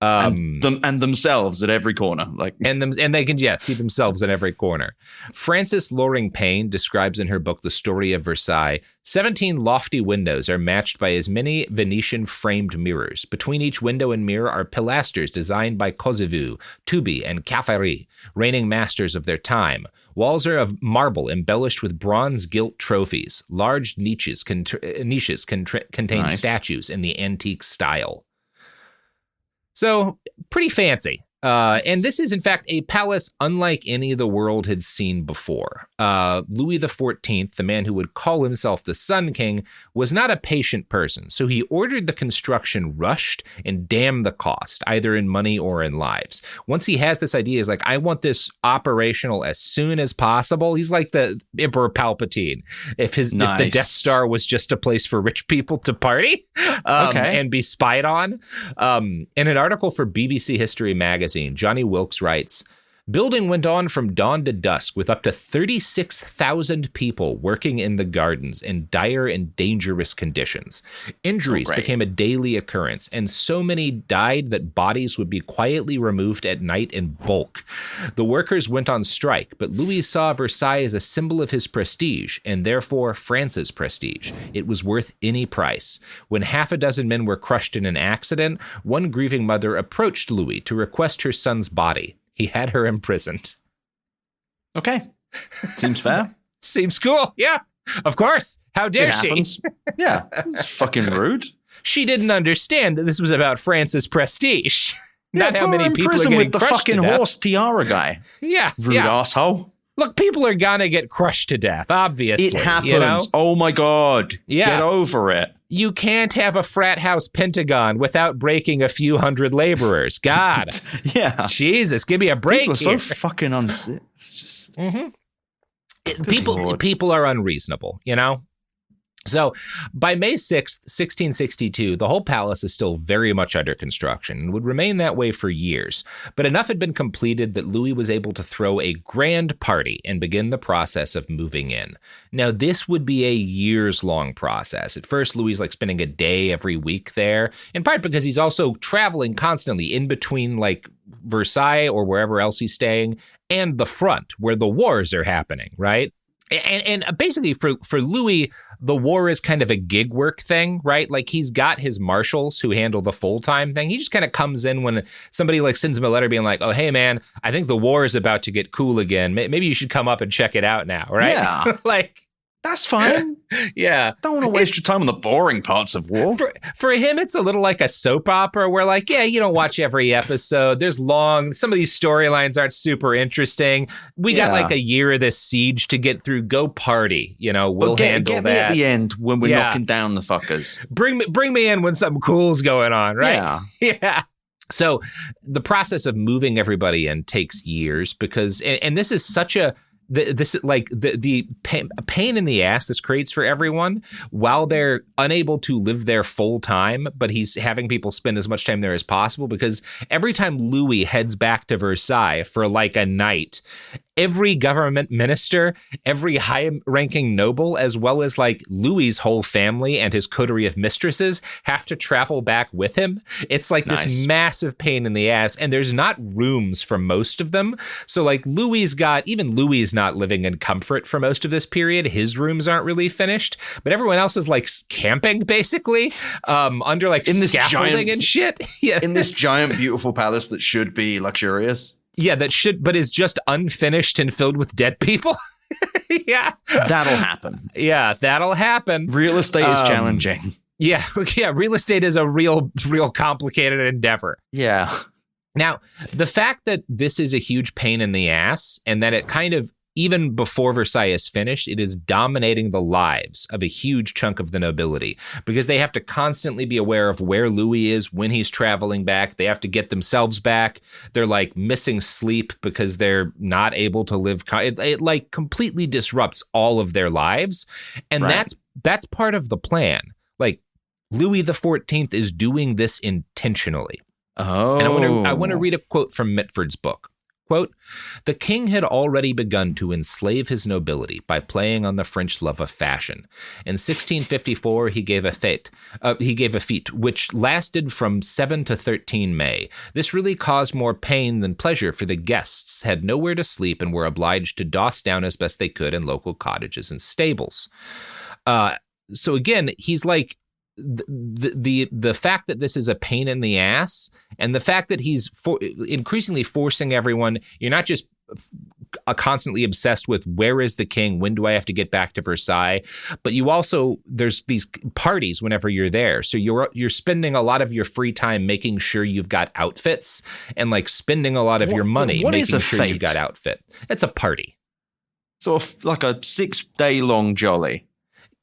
And themselves at every corner, and they can see themselves at every corner. Frances Loring Payne describes in her book The Story of Versailles, 17 lofty windows are matched by as many Venetian framed mirrors. Between each window and mirror are pilasters designed by Kotzebue, Touby, and Caffarel, reigning masters of their time. Walls are of marble embellished with bronze gilt trophies. Large niches contain nice. statues in the antique style. So, pretty fancy. And this is, in fact, a palace unlike any the world had seen before. Louis XIV, the man who would call himself the Sun King, was not a patient person, so he ordered the construction rushed and damned the cost, either in money or in lives. Once he has this idea, he's like, I want this operational as soon as possible. He's like the Emperor Palpatine. If the Death Star was just a place for rich people to party and be spied on. In an article for BBC History magazine, Johnny Wilkes writes, building went on from dawn to dusk with up to 36,000 people working in the gardens in dire and dangerous conditions. Injuries became a daily occurrence, and so many died that bodies would be quietly removed at night in bulk. The workers went on strike, but Louis saw Versailles as a symbol of his prestige, and therefore France's prestige. It was worth any price. When half a dozen men were crushed in an accident, one grieving mother approached Louis to request her son's body. He had her imprisoned. Okay. Seems fair. Seems cool. Yeah. Of course. How dare she? Yeah. It's fucking rude. She didn't understand that this was about France's prestige. Not how many people are getting with the crushed fucking to death. horse tiara guy. Yeah. Rude asshole. Look, people are gonna get crushed to death, obviously. It happens. You know? Oh my God. Yeah. Get over it. You can't have a frat house pentagon without breaking a few hundred laborers. God. Yeah. Jesus, give me a break. People are here. so fucking unsick. It's just People are unreasonable, you know? So by May 6th, 1662, the whole palace is still very much under construction and would remain that way for years. But enough had been completed that Louis was able to throw a grand party and begin the process of moving in. Now, this would be a years-long process. At first, Louis is like spending a day every week there, in part because he's also traveling constantly in between like Versailles or wherever else he's staying and the front where the wars are happening, right? And basically for Louis, the war is kind of a gig work thing, right? Like he's got his marshals who handle the full-time thing. He just kind of comes in when somebody like sends him a letter being like, oh, hey, man, I think the war is about to get cool again. Maybe you should come up and check it out now, right? Yeah. Like, that's fine. Yeah. Don't want to waste your time on the boring parts of war. For him, it's a little like a soap opera where like, yeah, you don't watch every episode. There's some of these storylines aren't super interesting. We got like a year of this siege to get through. Go party. You know, we'll handle get that. Me at the end when we're knocking down the fuckers. Bring me in when something cool's going on, right? Yeah. Yeah. So the process of moving everybody in takes years because, and this is such a, the pain in the ass this creates for everyone while they're unable to live there full time, but he's having people spend as much time there as possible because every time Louis heads back to Versailles for like a night, every government minister, every high-ranking noble, as well as like Louis's whole family and his coterie of mistresses have to travel back with him. It's like this massive pain in the ass, and there's not rooms for most of them. So like even Louis is not living in comfort for most of this period. His rooms aren't really finished, but everyone else is like camping basically under like in this scaffolding and shit. Yeah. In this giant, beautiful palace that should be luxurious. Yeah, but is just unfinished and filled with dead people. Yeah. That'll happen. Yeah, that'll happen. Real estate is challenging. Yeah, real estate is a real complicated endeavor. Yeah. Now, the fact that this is a huge pain in the ass and that it kind of, even before Versailles is finished, it is dominating the lives of a huge chunk of the nobility because they have to constantly be aware of where Louis is when he's traveling back. They have to get themselves back. They're like missing sleep because they're not able to live. It like completely disrupts all of their lives. And that's part of the plan. Like Louis XIV is doing this intentionally. Oh. And I want to read a quote from Mitford's book. Quote, "The king had already begun to enslave his nobility by playing on the French love of fashion. In 1654, he gave a fete which lasted from 7 to 13 May. This really caused more pain than pleasure, for the guests had nowhere to sleep and were obliged to doss down as best they could in local cottages and stables." So again, he's like, the fact that this is a pain in the ass and the fact that he's increasingly forcing everyone, you're not just constantly obsessed with where is the king, when do I have to get back to Versailles, but you also, there's these parties whenever you're there. So you're spending a lot of your free time making sure you've got outfits and like spending a lot of your money making sure you've got outfit. It's a party. So like a 6-day-long jolly.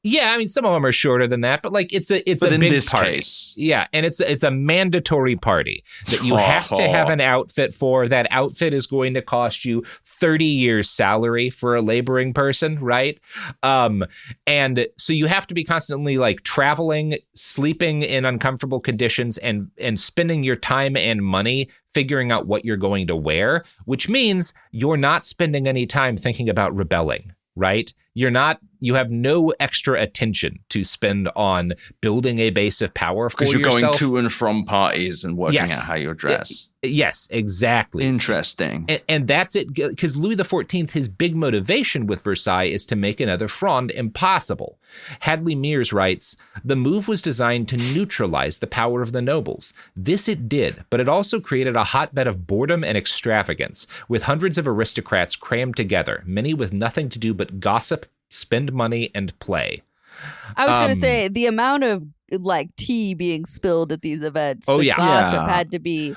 Yeah, I mean, some of them are shorter than that, but like it's a big party. Case. Yeah, and it's a mandatory party that you have to have an outfit for. That outfit is going to cost you 30 years' salary for a laboring person, right? And so you have to be constantly like traveling, sleeping in uncomfortable conditions, and spending your time and money figuring out what you're going to wear, which means you're not spending any time thinking about rebelling. Right? You have no extra attention to spend on building a base of power for yourself. Because you're going to and from parties and working out how you dress. Yes, exactly. Interesting. And that's it. Because Louis XIV, his big motivation with Versailles is to make another Fronde impossible. Hadley Mears writes, "The move was designed to neutralize the power of the nobles. This it did, but it also created a hotbed of boredom and extravagance, with hundreds of aristocrats crammed together, many with nothing to do but gossip, spend money, and play." I was going to say the amount of like tea being spilled at these events. Oh, the yeah. gossip had to be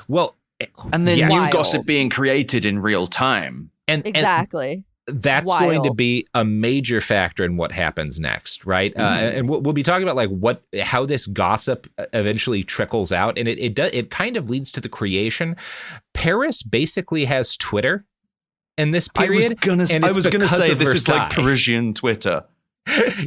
and then new wild. gossip being created in real time. And exactly. That's Wild. going to be a major factor in what happens next, right? And we'll be talking about like how this gossip eventually trickles out, and it kind of leads to the creation. Paris basically has Twitter in this period. I was gonna say Versailles. is like Parisian Twitter.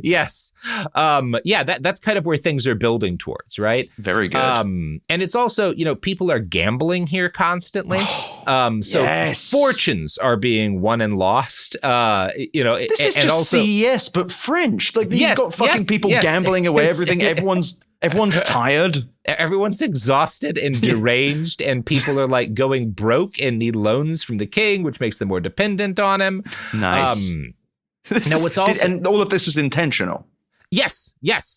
Yes. That's kind of where things are building towards, right? Very good. And it's also, people are gambling here constantly. So yes. fortunes are being won and lost. This is just also, CES, but French. Like you've got fucking people gambling away everything. Everyone's tired. Everyone's exhausted and deranged, and people are like going broke and need loans from the king, which makes them more dependent on him. Nice. And all of this was intentional. Yes.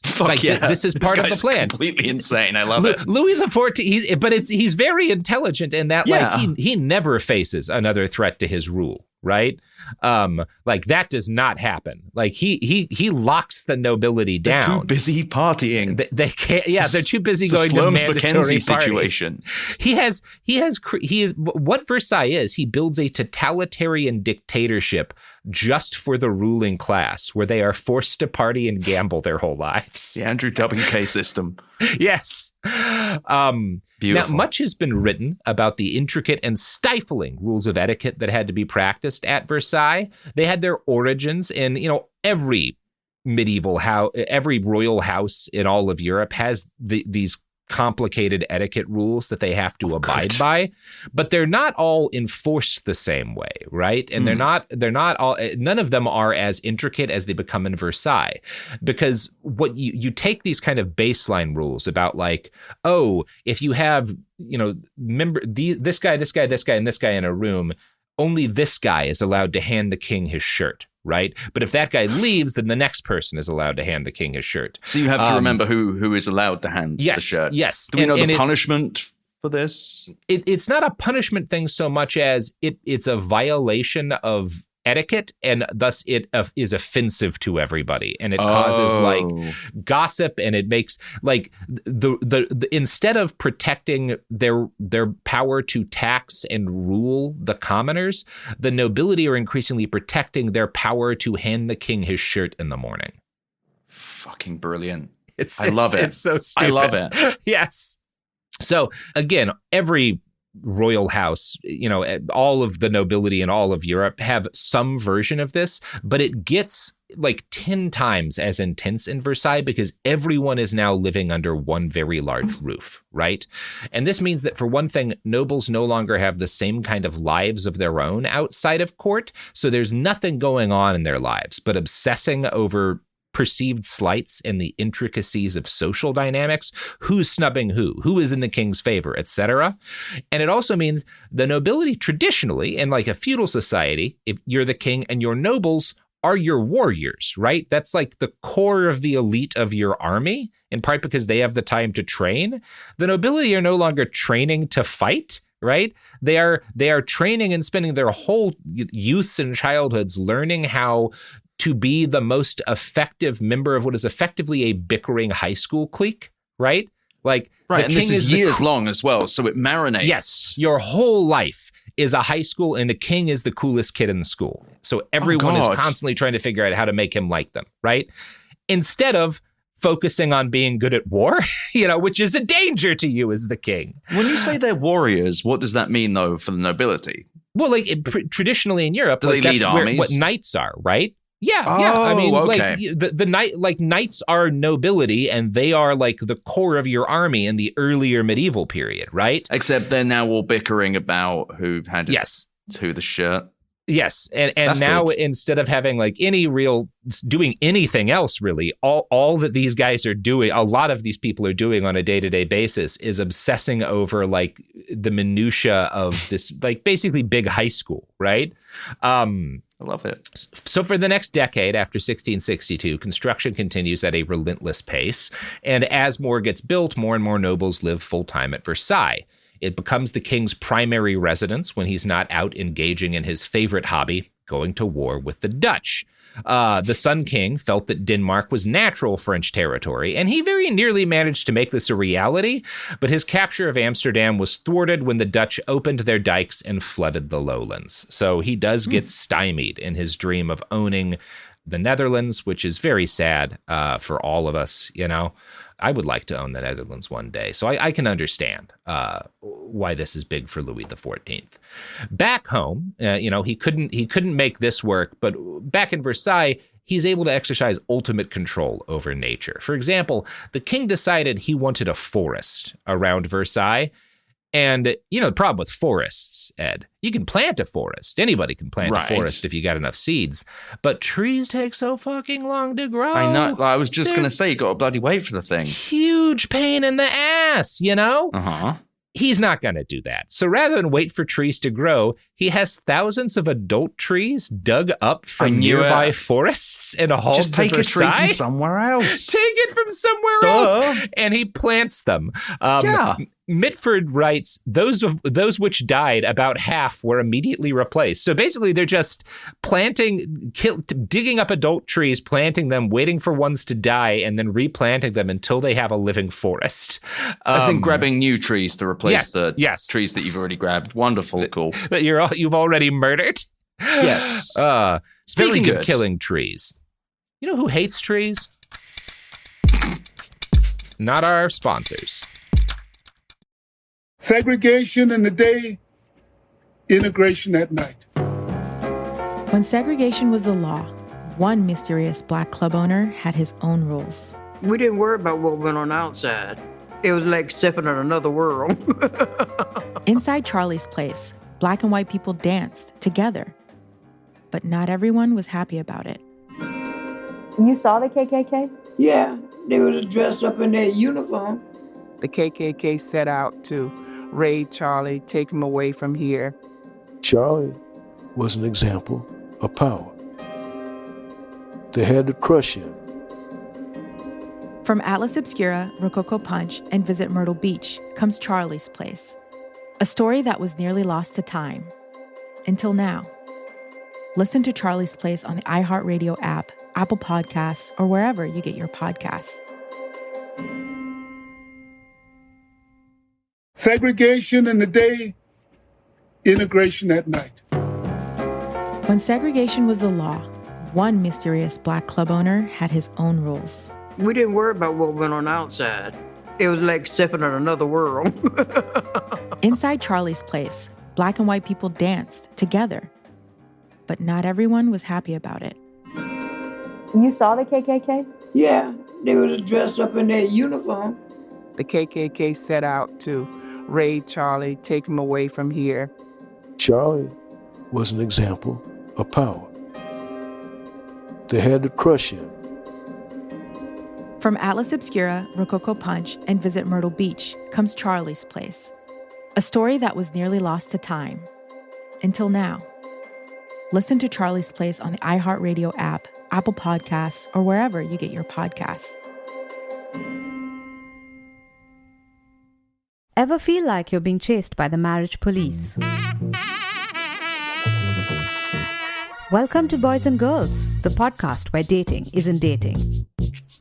Fuck like yeah. This is part of the plan. Completely insane. I love it. Louis XIV, he's very intelligent in that he never faces another threat to his rule, right? Like that does not happen. Like he locks the nobility down. They're too busy partying. They can't. Yeah, they're too busy going to mandatory situation. He is what Versailles is. He builds a totalitarian dictatorship just for the ruling class, where they are forced to party and gamble their whole lives. The Andrew WK system. Yes. Now, much has been written about the intricate and stifling rules of etiquette that had to be practiced at Versailles. They had their origins in, every medieval house, every royal house in all of Europe has these complicated etiquette rules that they have to abide by, but they're not all enforced the same way, right? And they're not all, none of them are as intricate as they become in Versailles, because what you take these kind of baseline rules about like, oh, if you have, this guy, and this guy in a room, only this guy is allowed to hand the king his shirt. Right. But if that guy leaves, then the next person is allowed to hand the king his shirt. So you have to remember who is allowed to hand the shirt. Yes. Do we know the punishment for this? It's not a punishment thing so much as it's a violation of etiquette, and thus it is offensive to everybody, and it causes like gossip, and it makes like the instead of protecting their power to tax and rule the commoners, the nobility are increasingly protecting their power to hand the king his shirt in the morning. Fucking brilliant. I love it. It's so stupid. I love it. Yes. So again, every royal house, all of the nobility in all of Europe have some version of this, but it gets like 10 times as intense in Versailles because everyone is now living under one very large roof, right? And this means that, for one thing, nobles no longer have the same kind of lives of their own outside of court. So there's nothing going on in their lives but obsessing over perceived slights and the intricacies of social dynamics, who's snubbing who is in the king's favor, etc. And it also means the nobility traditionally, in like a feudal society, if you're the king and your nobles are your warriors, right? That's like the core of the elite of your army, in part because they have the time to train. The nobility are no longer training to fight, right? They are training and spending their whole youths and childhoods learning how to be the most effective member of what is effectively a bickering high school clique, right? Like, right, and this is years long as well, so it marinates. Yes, your whole life is a high school, and the king is the coolest kid in the school. So everyone is constantly trying to figure out how to make him like them, right? Instead of focusing on being good at war, which is a danger to you as the king. When you say they're warriors, what does that mean, though, for the nobility? Well, like traditionally in Europe, they lead armies? What knights are, right? Yeah. Oh, I mean, okay. like the knight, like knights are nobility, and they are like the core of your army in the earlier medieval period, right? Except they're now all bickering about who handed who the shirt. Yes, and now good. Instead of having like any real doing anything else, really, all that these guys are doing, a lot of these people are doing on a day-to-day basis is obsessing over like the minutia of this, like basically big high school, right? I love it. So for the next decade after 1662, construction continues at a relentless pace. And as more gets built, more and more nobles live full-time at Versailles. It becomes the king's primary residence when he's not out engaging in his favorite hobby, going to war with the Dutch. The Sun King felt that Denmark was natural French territory, and he very nearly managed to make this a reality, but his capture of Amsterdam was thwarted when the Dutch opened their dikes and flooded the lowlands. So he does get stymied in his dream of owning the Netherlands, which is very sad for all of us, you know. I would like to own the Netherlands one day, so I can understand why this is big for Louis XIV. Back home, he couldn't make this work, but back in Versailles, he's able to exercise ultimate control over nature. For example, the king decided he wanted a forest around Versailles. And, the problem with forests, Ed, you can plant a forest. Anybody can plant a forest if you got enough seeds. But trees take so fucking long to grow. I know. I was just going to say, you got to bloody wait for the thing. Huge pain in the ass, Uh-huh. He's not going to do that. So rather than wait for trees to grow, he has thousands of adult trees dug up from nearby forests and hauled Just take to Versailles. a tree from somewhere else. Take it from somewhere else. And he plants them. Mitford writes, those which died, about half were immediately replaced. So basically, they're just digging up adult trees, planting them, waiting for ones to die, and then replanting them until they have a living forest. As in grabbing new trees to replace the yes. trees that you've already grabbed. Wonderful, cool. That you've already murdered? Yes. Speaking of killing trees, you know who hates trees? Not our sponsors. Segregation in the day, integration at night. When segregation was the law, one mysterious black club owner had his own rules. We didn't worry about what went on outside. It was like stepping in another world. Inside Charlie's place, black and white people danced together. But not everyone was happy about it. You saw the KKK? Yeah, they was dressed up in their uniform. The KKK set out to raid Charlie, take him away from here. Charlie was an example of power. They had to crush him. From Atlas Obscura, Rococo Punch, and Visit Myrtle Beach comes Charlie's Place, a story that was nearly lost to time. Until now. Listen to Charlie's Place on the iHeartRadio app, Apple Podcasts, or wherever you get your podcasts. Segregation in the day, integration at night. When segregation was the law, one mysterious black club owner had his own rules. We didn't worry about what went on outside. It was like stepping in another world. Inside Charlie's Place, black and white people danced together. But not everyone was happy about it. You saw the KKK? Yeah, they was dressed up in their uniform. The KKK set out to raid Charlie, take him away from here. Charlie was an example of power. They had to crush him. From Atlas Obscura, Rococo Punch, and Visit Myrtle Beach comes Charlie's Place, a story that was nearly lost to time. Until now. Listen to Charlie's Place on the iHeartRadio app, Apple Podcasts, or wherever you get your podcasts. Ever feel like you're being chased by the marriage police? Welcome to Boys and Girls, the podcast where dating isn't dating.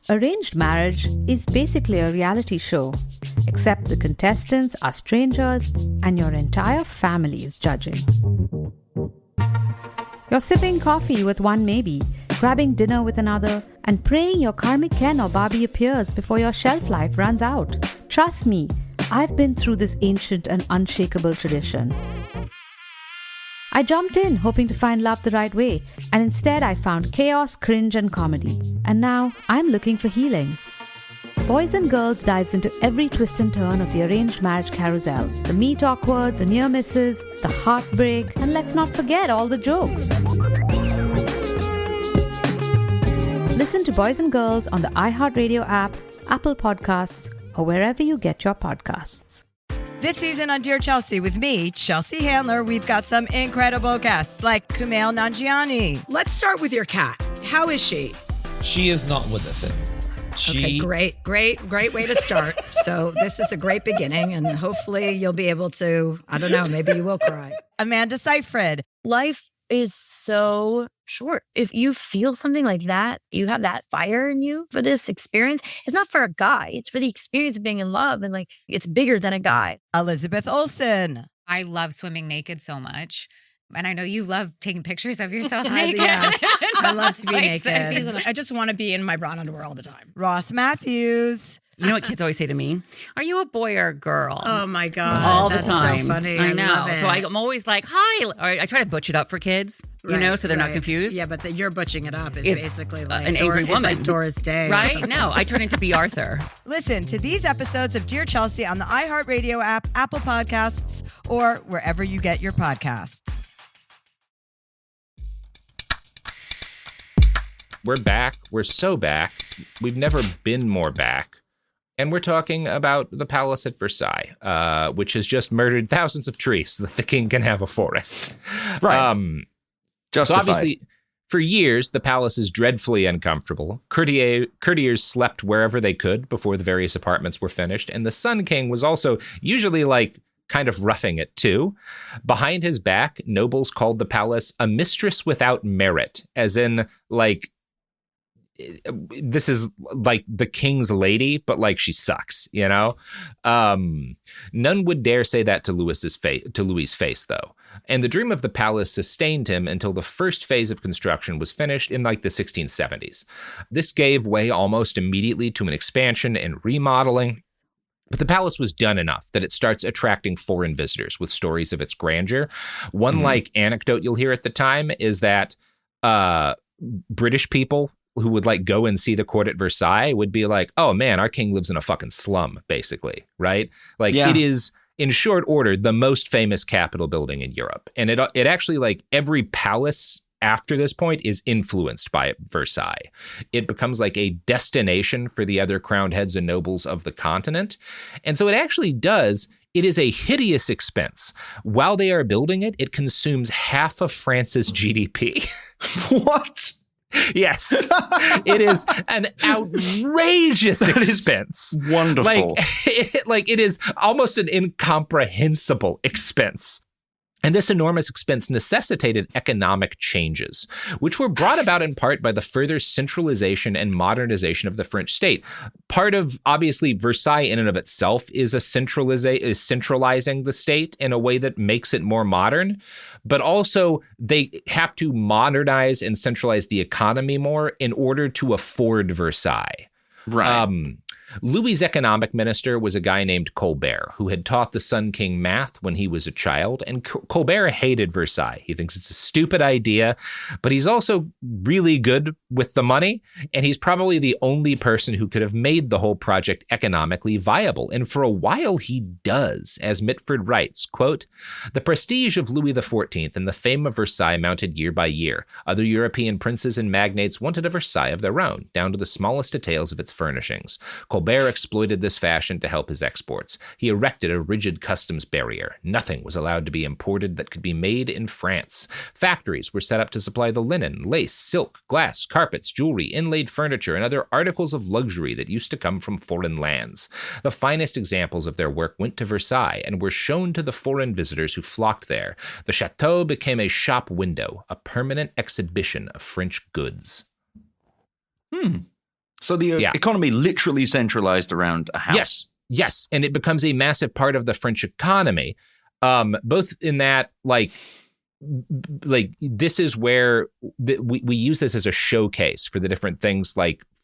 Arranged marriage is basically a reality show, except the contestants are strangers and your entire family is judging. You're sipping coffee with one maybe, grabbing dinner with another, and praying your karmic Ken or Barbie appears before your shelf life runs out. Trust me, I've been through this ancient and unshakable tradition. I jumped in hoping to find love the right way, and instead I found chaos, cringe, and comedy. And now I'm looking for healing. Boys and Girls dives into every twist and turn of the arranged marriage carousel. The meet awkward, the near misses, the heartbreak, and let's not forget all the jokes. Listen to Boys and Girls on the iHeartRadio app, Apple Podcasts, or wherever you get your podcasts. This season on Dear Chelsea with me, Chelsea Handler, we've got some incredible guests like Kumail Nanjiani. Let's start with your cat. How is she? She is not with us anymore. Okay, great way to start. So this is a great beginning, and hopefully you'll be able to, I don't know, maybe you will cry. Amanda Seyfried. Life is so short. If you feel something like that, you have that fire in you for this experience. It's not for a guy. It's for the experience of being in love, and like it's bigger than a guy. Elizabeth Olsen. I love swimming naked so much. And I know you love taking pictures of yourself naked. Yes, I love to be Like, naked. I just want to be in my bra underwear all the time. Ross Matthews. You know what kids always say to me? Are you a boy or a girl? Oh my God. All That's the time. so funny. I know. love it. So I'm always like, hi. Or I try to butch it up for kids, so they're not confused. Yeah, but you're butching it up is It's, basically like an angry woman. It's like Doris Day. or Right? something. No, I turn into B. Arthur. Listen to these episodes of Dear Chelsea on the iHeartRadio app, Apple Podcasts, or wherever you get your podcasts. We're back. We're so back. We've never been more back. And we're talking about the palace at Versailles, which has just murdered thousands of trees so that the king can have a forest. Right. So Justified. obviously, for years, the palace is dreadfully uncomfortable. Courtiers slept wherever they could before the various apartments were finished. And the Sun King was also usually kind of roughing it too. Behind his back, nobles called the palace a mistress without merit, as in this is like the king's lady, but she sucks, None would dare say that to Louis's face, though. And the dream of the palace sustained him until the first phase of construction was finished in the 1670s. This gave way almost immediately to an expansion and remodeling. But the palace was done enough that it starts attracting foreign visitors with stories of its grandeur. One anecdote you'll hear at the time is that British people who would go and see the court at Versailles would be like, oh man, our king lives in a fucking slum, basically, right? It is, in short order, the most famous Capitol building in Europe. And it actually, every palace after this point is influenced by Versailles. It becomes a destination for the other crowned heads and nobles of the continent. And so it actually does. It is a hideous expense. While they are building it, it consumes half of France's GDP. What? Yes, it is an outrageous expense. Wonderful. It is almost an incomprehensible expense. And this enormous expense necessitated economic changes, which were brought about in part by the further centralization and modernization of the French state. Part of, obviously, Versailles in and of itself is centralizing the state in a way that makes it more modern, but also they have to modernize and centralize the economy more in order to afford Versailles. Right. Louis's economic minister was a guy named Colbert, who had taught the Sun King math when he was a child. And Colbert hated Versailles. He thinks it's a stupid idea, but he's also really good with the money. And he's probably the only person who could have made the whole project economically viable. And for a while, he does, as Mitford writes, quote, "The prestige of Louis XIV and the fame of Versailles mounted year by year. Other European princes and magnates wanted a Versailles of their own, down to the smallest details of its furnishings. Colbert exploited this fashion to help his exports. He erected a rigid customs barrier. Nothing was allowed to be imported that could be made in France. Factories were set up to supply the linen, lace, silk, glass, carpets, jewelry, inlaid furniture, and other articles of luxury that used to come from foreign lands. The finest examples of their work went to Versailles and were shown to the foreign visitors who flocked there. The chateau became a shop window, a permanent exhibition of French goods." So the economy literally centralized around a house. Yes. And it becomes a massive part of the French economy, both in that, this is where we use this as a showcase for the different things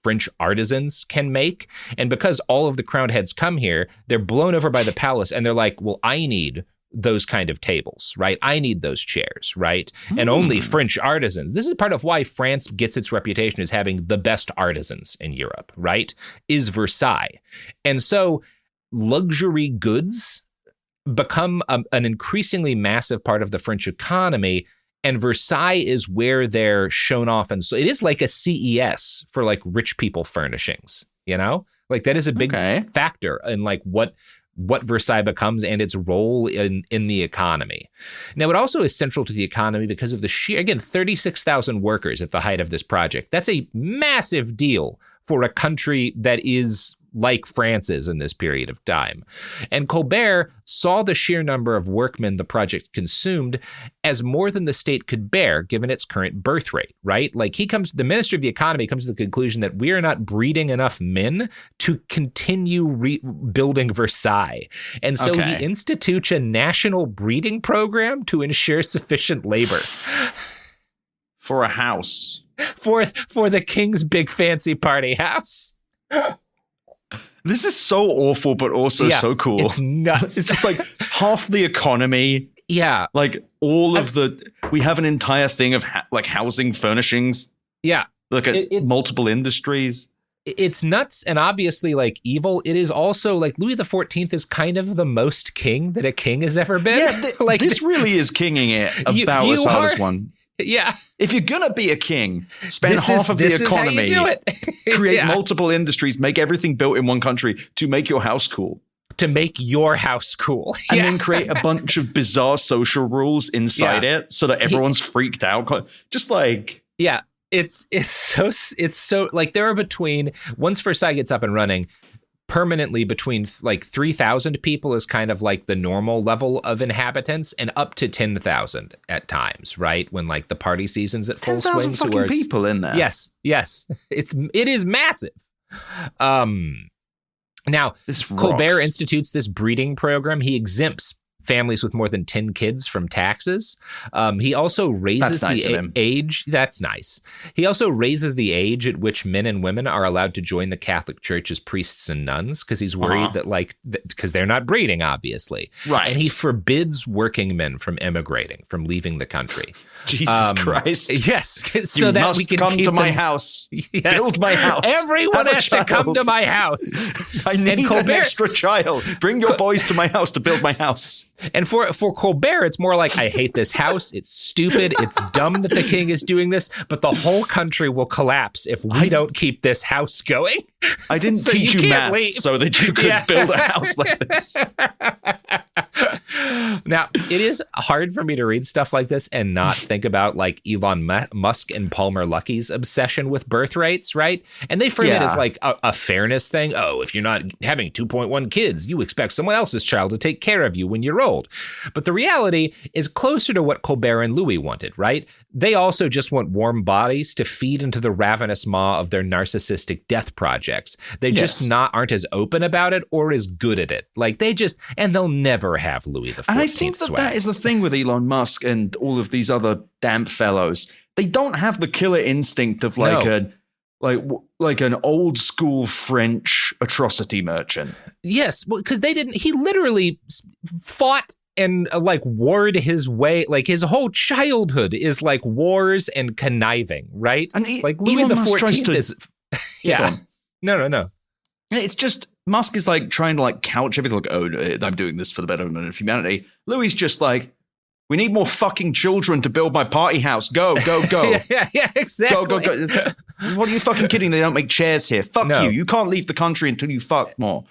French artisans can make. And because all of the crowned heads come here, they're blown over by the palace and they're like, well, I need those kind of tables, right? I need those chairs, right? And only French artisans. This is part of why France gets its reputation as having the best artisans in Europe, right? Is Versailles. And so luxury goods become an increasingly massive part of the French economy, and Versailles is where they're shown off. And so it is like a CES for rich people furnishings, that is a big factor in what Versailles becomes and its role in the economy. Now, it also is central to the economy because of the sheer, again, 36,000 workers at the height of this project. That's a massive deal for a country that is like France is in this period of time. And Colbert saw the sheer number of workmen the project consumed as more than the state could bear, given its current birth rate, right? Like the Minister of the Economy comes to the conclusion that we are not breeding enough men to continue rebuilding Versailles. And so he institutes a national breeding program to ensure sufficient labor. For a house. For the king's big fancy party house. This is so awful, but also so cool. It's nuts. It's just like half the economy. Yeah. Like we have an entire thing of housing furnishings. Yeah. Look at multiple industries. It's nuts and obviously like evil. It is also like Louis XIV is kind of the most king that a king has ever been. Yeah, like this really is kinging it about as hard as one. Yeah. If you're going to be a king, spend half of the economy, create multiple industries, make everything built in one country to make your house cool. To make your house cool. And then create a bunch of bizarre social rules inside it so that everyone's freaked out. Just like... Yeah. It's so like there are once Versailles gets up and running, permanently between like 3,000 people is kind of like the normal level of inhabitants, and up to 10,000 at times, right? When like the party season's at full swing. 10,000 fucking people in there. Yes. It is massive. Now, Colbert institutes this breeding program. He exempts families with more than 10 kids from taxes. He also raises the age. That's nice. He also raises the age at which men and women are allowed to join the Catholic Church as priests and nuns, because he's worried that because they're not breeding, obviously. Right. And he forbids working men from emigrating, from leaving the country. Jesus Christ. Yes. So that we can come keep to my house. Yes. Build my house. Everyone has to come to my house. I need an extra child. Bring your boys to my house to build my house. And for Colbert, it's more like, I hate this house. It's stupid. It's dumb that the king is doing this, but the whole country will collapse if we don't keep this house going. I didn't teach you maths so that you could build a house like this. Now, it is hard for me to read stuff like this and not think about like Elon Musk and Palmer Luckey's obsession with birth rates, right? And they frame it as like a fairness thing. Oh, if you're not having 2.1 kids, you expect someone else's child to take care of you when you're old. But the reality is closer to what Colbert and Louis wanted, right? They also just want warm bodies to feed into the ravenous maw of their narcissistic death projects. They just aren't as open about it or as good at it. Like and they'll never have Louis XIV. And I think that is the thing with Elon Musk and all of these other damp fellows. They don't have the killer instinct of like an old school French atrocity merchant. Yes, well, because he literally fought and like warred his way. Like his whole childhood is like wars and conniving, right? And like Louis XIV is. Yeah. No. It's just Musk is like trying to like couch everything like, oh, I'm doing this for the betterment of humanity. Louis is just like, we need more fucking children to build my party house. Go. yeah, exactly. Go. What are you fucking kidding? They don't make chairs here. Fuck you. You can't leave the country until you fuck more.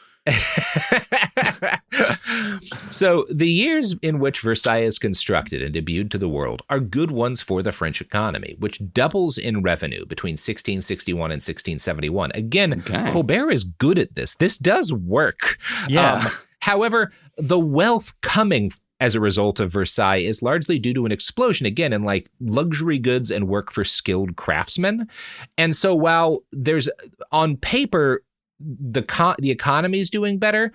So the years in which Versailles is constructed and debuted to the world are good ones for the French economy, which doubles in revenue between 1661 and 1671. Again, Colbert is good at this. This does work. Yeah. However, the wealth coming as a result of Versailles is largely due to an explosion, again, in like luxury goods and work for skilled craftsmen. And so while there's on paper, the economy is doing better,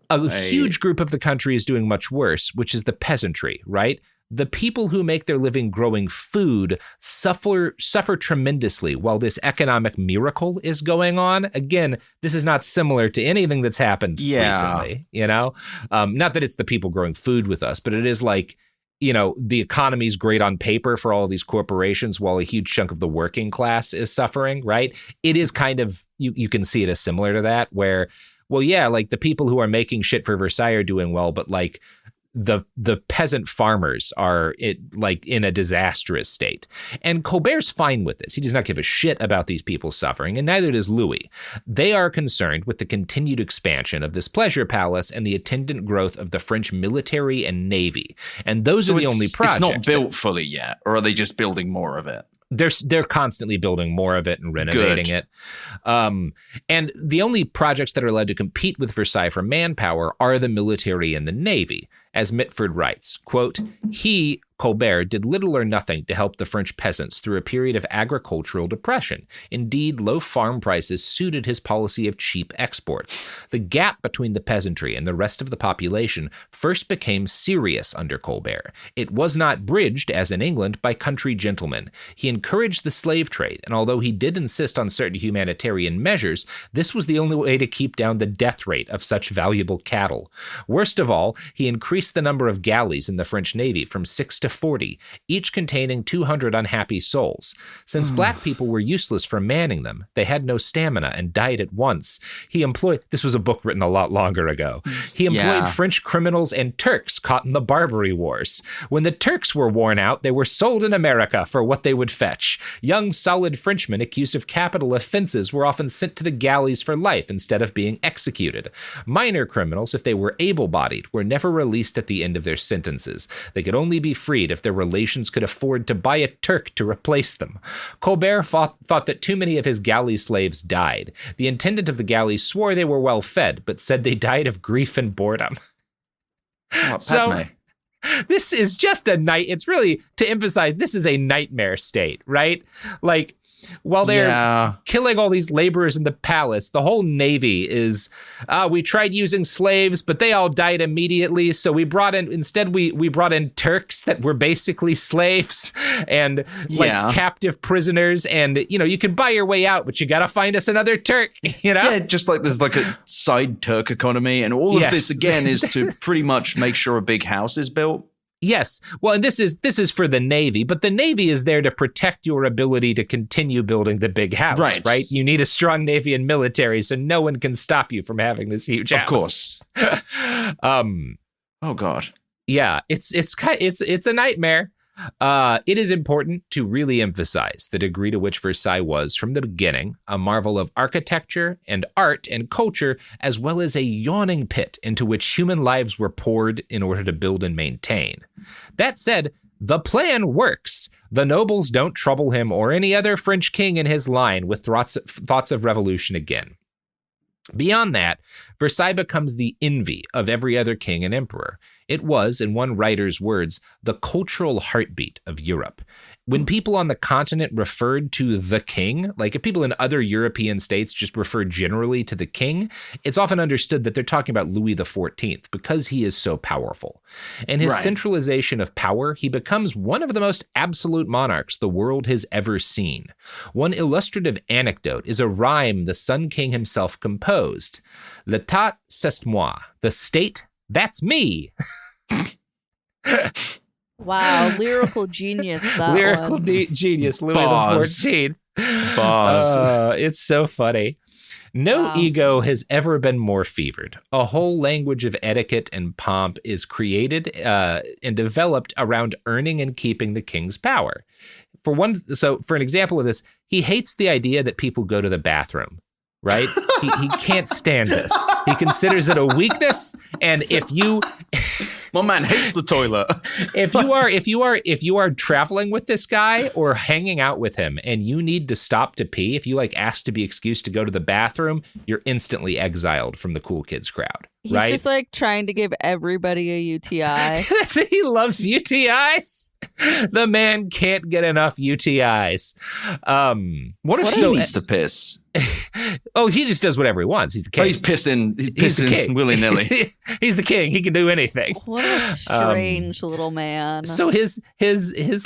a huge group of the country is doing much worse, which is the peasantry, right? The people who make their living growing food suffer tremendously while this economic miracle is going on. Again, this is not similar to anything that's happened recently, you know? Not that it's the people growing food with us, but it is like, you know, the economy's great on paper for all of these corporations while a huge chunk of the working class is suffering, right? It is kind of, you can see it as similar to that where, well, yeah, like the people who are making shit for Versailles are doing well, but like the peasant farmers are in a disastrous state. And Colbert's fine with this. He does not give a shit about these people suffering, and neither does Louis. They are concerned with the continued expansion of this pleasure palace and the attendant growth of the French military and navy. And those are the only projects. It's not built fully yet, or are they just building more of it? They're constantly building more of it and renovating it. And the only projects that are allowed to compete with Versailles for manpower are the military and the navy. As Mitford writes, quote, he, Colbert, did little or nothing to help the French peasants through a period of agricultural depression. Indeed, low farm prices suited his policy of cheap exports. The gap between the peasantry and the rest of the population first became serious under Colbert. It was not bridged, as in England, by country gentlemen. He encouraged the slave trade, and although he did insist on certain humanitarian measures, this was the only way to keep down the death rate of such valuable cattle. Worst of all, he increased the number of galleys in the French Navy from 6 to 40, each containing 200 unhappy souls. Since black people were useless for manning them, they had no stamina and died at once. He employed, this was a book written a lot longer ago, he employed French criminals and Turks caught in the Barbary Wars. When the Turks were worn out, they were sold in America for what they would fetch. Young, solid Frenchmen accused of capital offenses were often sent to the galleys for life instead of being executed. Minor criminals, if they were able-bodied, were never released at the end of their sentences. They could only be freed if their relations could afford to buy a Turk to replace them. Colbert thought that too many of his galley slaves died. The intendant of the galley swore they were well fed, but said they died of grief and boredom. So this is just a night. It's really to emphasize this is a nightmare state, right? Like, while they're killing all these laborers in the palace, the whole navy is, we tried using slaves, but they all died immediately. So we brought in Turks that were basically slaves and like captive prisoners. And, you know, you can buy your way out, but you got to find us another Turk, you know? Yeah, just like there's like a side Turk economy. And all of this, again, is to pretty much make sure a big house is built. Yes. Well, and this is for the Navy, but the Navy is there to protect your ability to continue building the big house, right? You need a strong Navy and military, so no one can stop you from having this huge house. Of course. Oh God. Yeah, it's a nightmare. It is important to really emphasize the degree to which Versailles was, from the beginning, a marvel of architecture and art and culture, as well as a yawning pit into which human lives were poured in order to build and maintain. That said, the plan works. The nobles don't trouble him or any other French king in his line with thoughts of revolution again. Beyond that, Versailles becomes the envy of every other king and emperor. It was, in one writer's words, the cultural heartbeat of Europe. When people on the continent referred to the king, like if people in other European states just refer generally to the king, it's often understood that they're talking about Louis XIV because he is so powerful. And his centralization of power, he becomes one of the most absolute monarchs the world has ever seen. One illustrative anecdote is a rhyme the Sun King himself composed. L'État, c'est moi. The state, that's me. Wow, lyrical genius. Genius, Louis XIV. It's so funny. No ego has ever been more fevered. A whole language of etiquette and pomp is created and developed around earning and keeping the king's power. For an example of this, he hates the idea that people go to the bathroom. Right? He can't stand this. He considers it a weakness. And if you, my man hates the toilet. if you are traveling with this guy or hanging out with him and you need to stop to pee, if you like ask to be excused to go to the bathroom, you're instantly exiled from the cool kids crowd. He's right? just like trying to give everybody a UTI. He loves UTIs. The man can't get enough UTIs. What if he needs to piss? He just does whatever he wants. He's the king. He's pissing willy-nilly. He's the king. He can do anything. What a strange little man. So his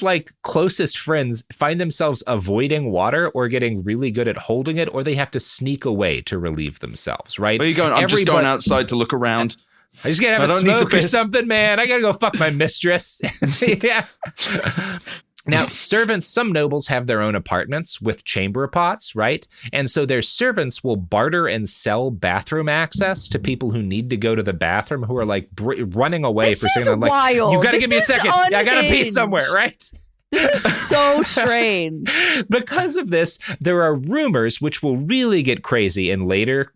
like closest friends find themselves avoiding water or getting really good at holding it, or they have to sneak away to relieve themselves, right? Where are you going? I'm just going outside to look around. I just gotta have a smoke or something, man. I gotta go fuck my mistress. Yeah. Now, servants, some nobles have their own apartments with chamber pots, right? And so their servants will barter and sell bathroom access to people who need to go to the bathroom, who are like running away for saying, like, wild. You gotta give me a second. I gotta pee somewhere, right? This is so strange. Because of this, there are rumors, which will really get crazy in later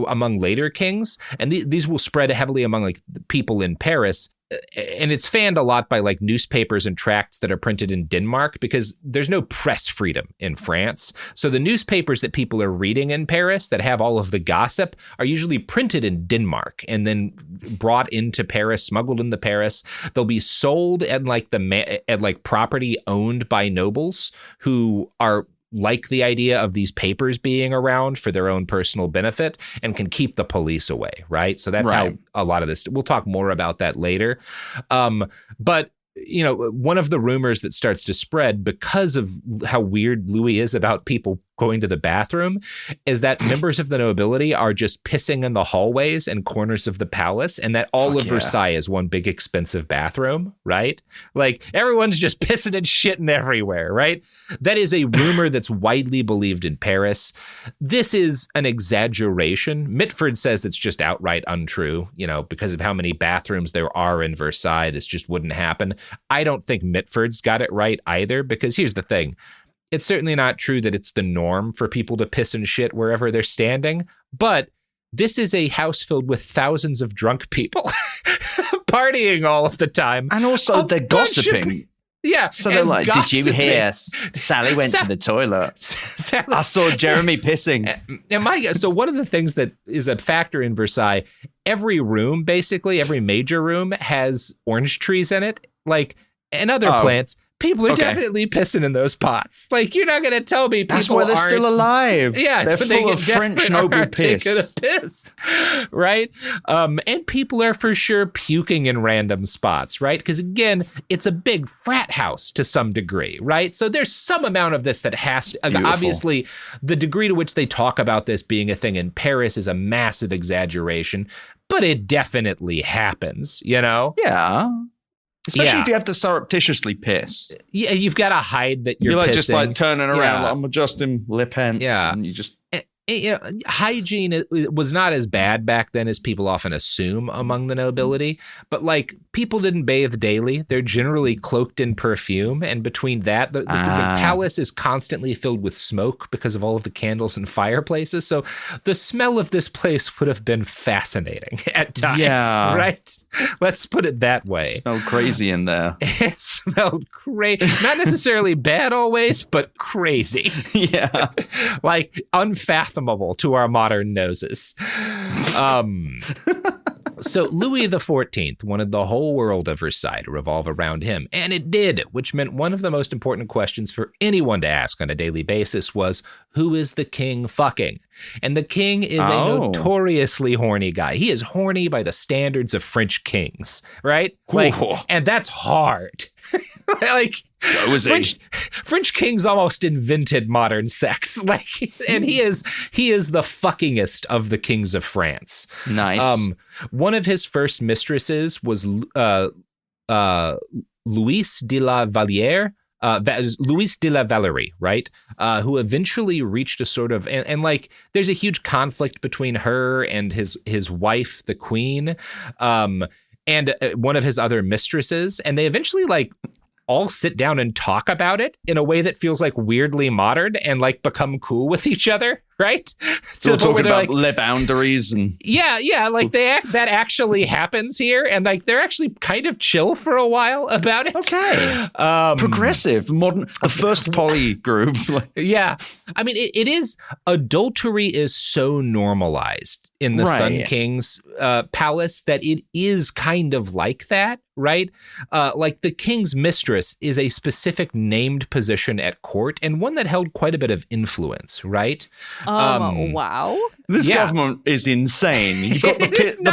among later kings, and these will spread heavily among like the people in Paris. And it's fanned a lot by like newspapers and tracts that are printed in Denmark because there's no press freedom in France. So the newspapers that people are reading in Paris that have all of the gossip are usually printed in Denmark and then brought into Paris, smuggled into Paris. They'll be sold at like property owned by nobles who are like the idea of these papers being around for their own personal benefit and can keep the police away, right? So that's how a lot of this, we'll talk more about that later. But one of the rumors that starts to spread because of how weird Louis is about people going to the bathroom is that members of the nobility are just pissing in the hallways and corners of the palace, and that all of Versailles is one big expensive bathroom, right? Like everyone's just pissing and shitting everywhere, right? That is a rumor that's widely believed in Paris. This is an exaggeration. Mitford says it's just outright untrue, because of how many bathrooms there are in Versailles. This just wouldn't happen. I don't think Mitford's got it right either, because here's the thing. It's certainly not true that it's the norm for people to piss and shit wherever they're standing, but this is a house filled with thousands of drunk people partying all of the time. And also they're gossiping. Yeah. So they're like, gossiping. Did you hear? Sally went to the toilet. I saw Jeremy pissing. So one of the things that is a factor in Versailles, every room, basically, every major room has orange trees in it, like, and other plants. People are definitely pissing in those pots. Like, you're not going to tell me people That's why they're still alive. Yeah, they're full of French noble piss. Right? And people are for sure puking in random spots, right? Because again, it's a big frat house to some degree, right? So there's some amount of this that has to, obviously, the degree to which they talk about this being a thing in Paris is a massive exaggeration, but it definitely happens, Yeah. Especially if you have to surreptitiously piss. Yeah, you've got to hide that you're like pissing. just like turning around, like I'm adjusting lip ends. Yeah. And you just... Hygiene was not as bad back then as people often assume among the nobility, but like people didn't bathe daily. They're generally cloaked in perfume, and between that, the palace is constantly filled with smoke because of all of the candles and fireplaces. So the smell of this place would have been fascinating at times, right? Let's put it that way. It smelled crazy in there. It smelled crazy. Not necessarily bad always, but crazy. Yeah. Like unfathomable to our modern noses. So Louis XIV wanted the whole world of Versailles to revolve around him, and it did, which meant one of the most important questions for anyone to ask on a daily basis was, who is the king fucking? And the king is a notoriously horny guy. He is horny by the standards of French kings, right? Like, and that's hard. Like, so is French kings almost invented modern sex. Like, and he is the fuckingest of the kings of France. Nice. One of his first mistresses was Louise de la Vallière. Louise de la Vallerie, right? Who eventually reached a sort of, and like, there's a huge conflict between her and his wife, the queen, and one of his other mistresses, and they eventually like all sit down and talk about it in a way that feels like weirdly modern and like become cool with each other, right? Still talking about like, boundaries and like that actually happens here, and like they're actually kind of chill for a while about it. Okay, progressive, modern, the first poly group. Yeah, I mean it is. Adultery is so normalized in the Sun King's palace that it is kind of like that, right? Like the king's mistress is a specific named position at court and one that held quite a bit of influence, right? Wow. This government is insane. You've got the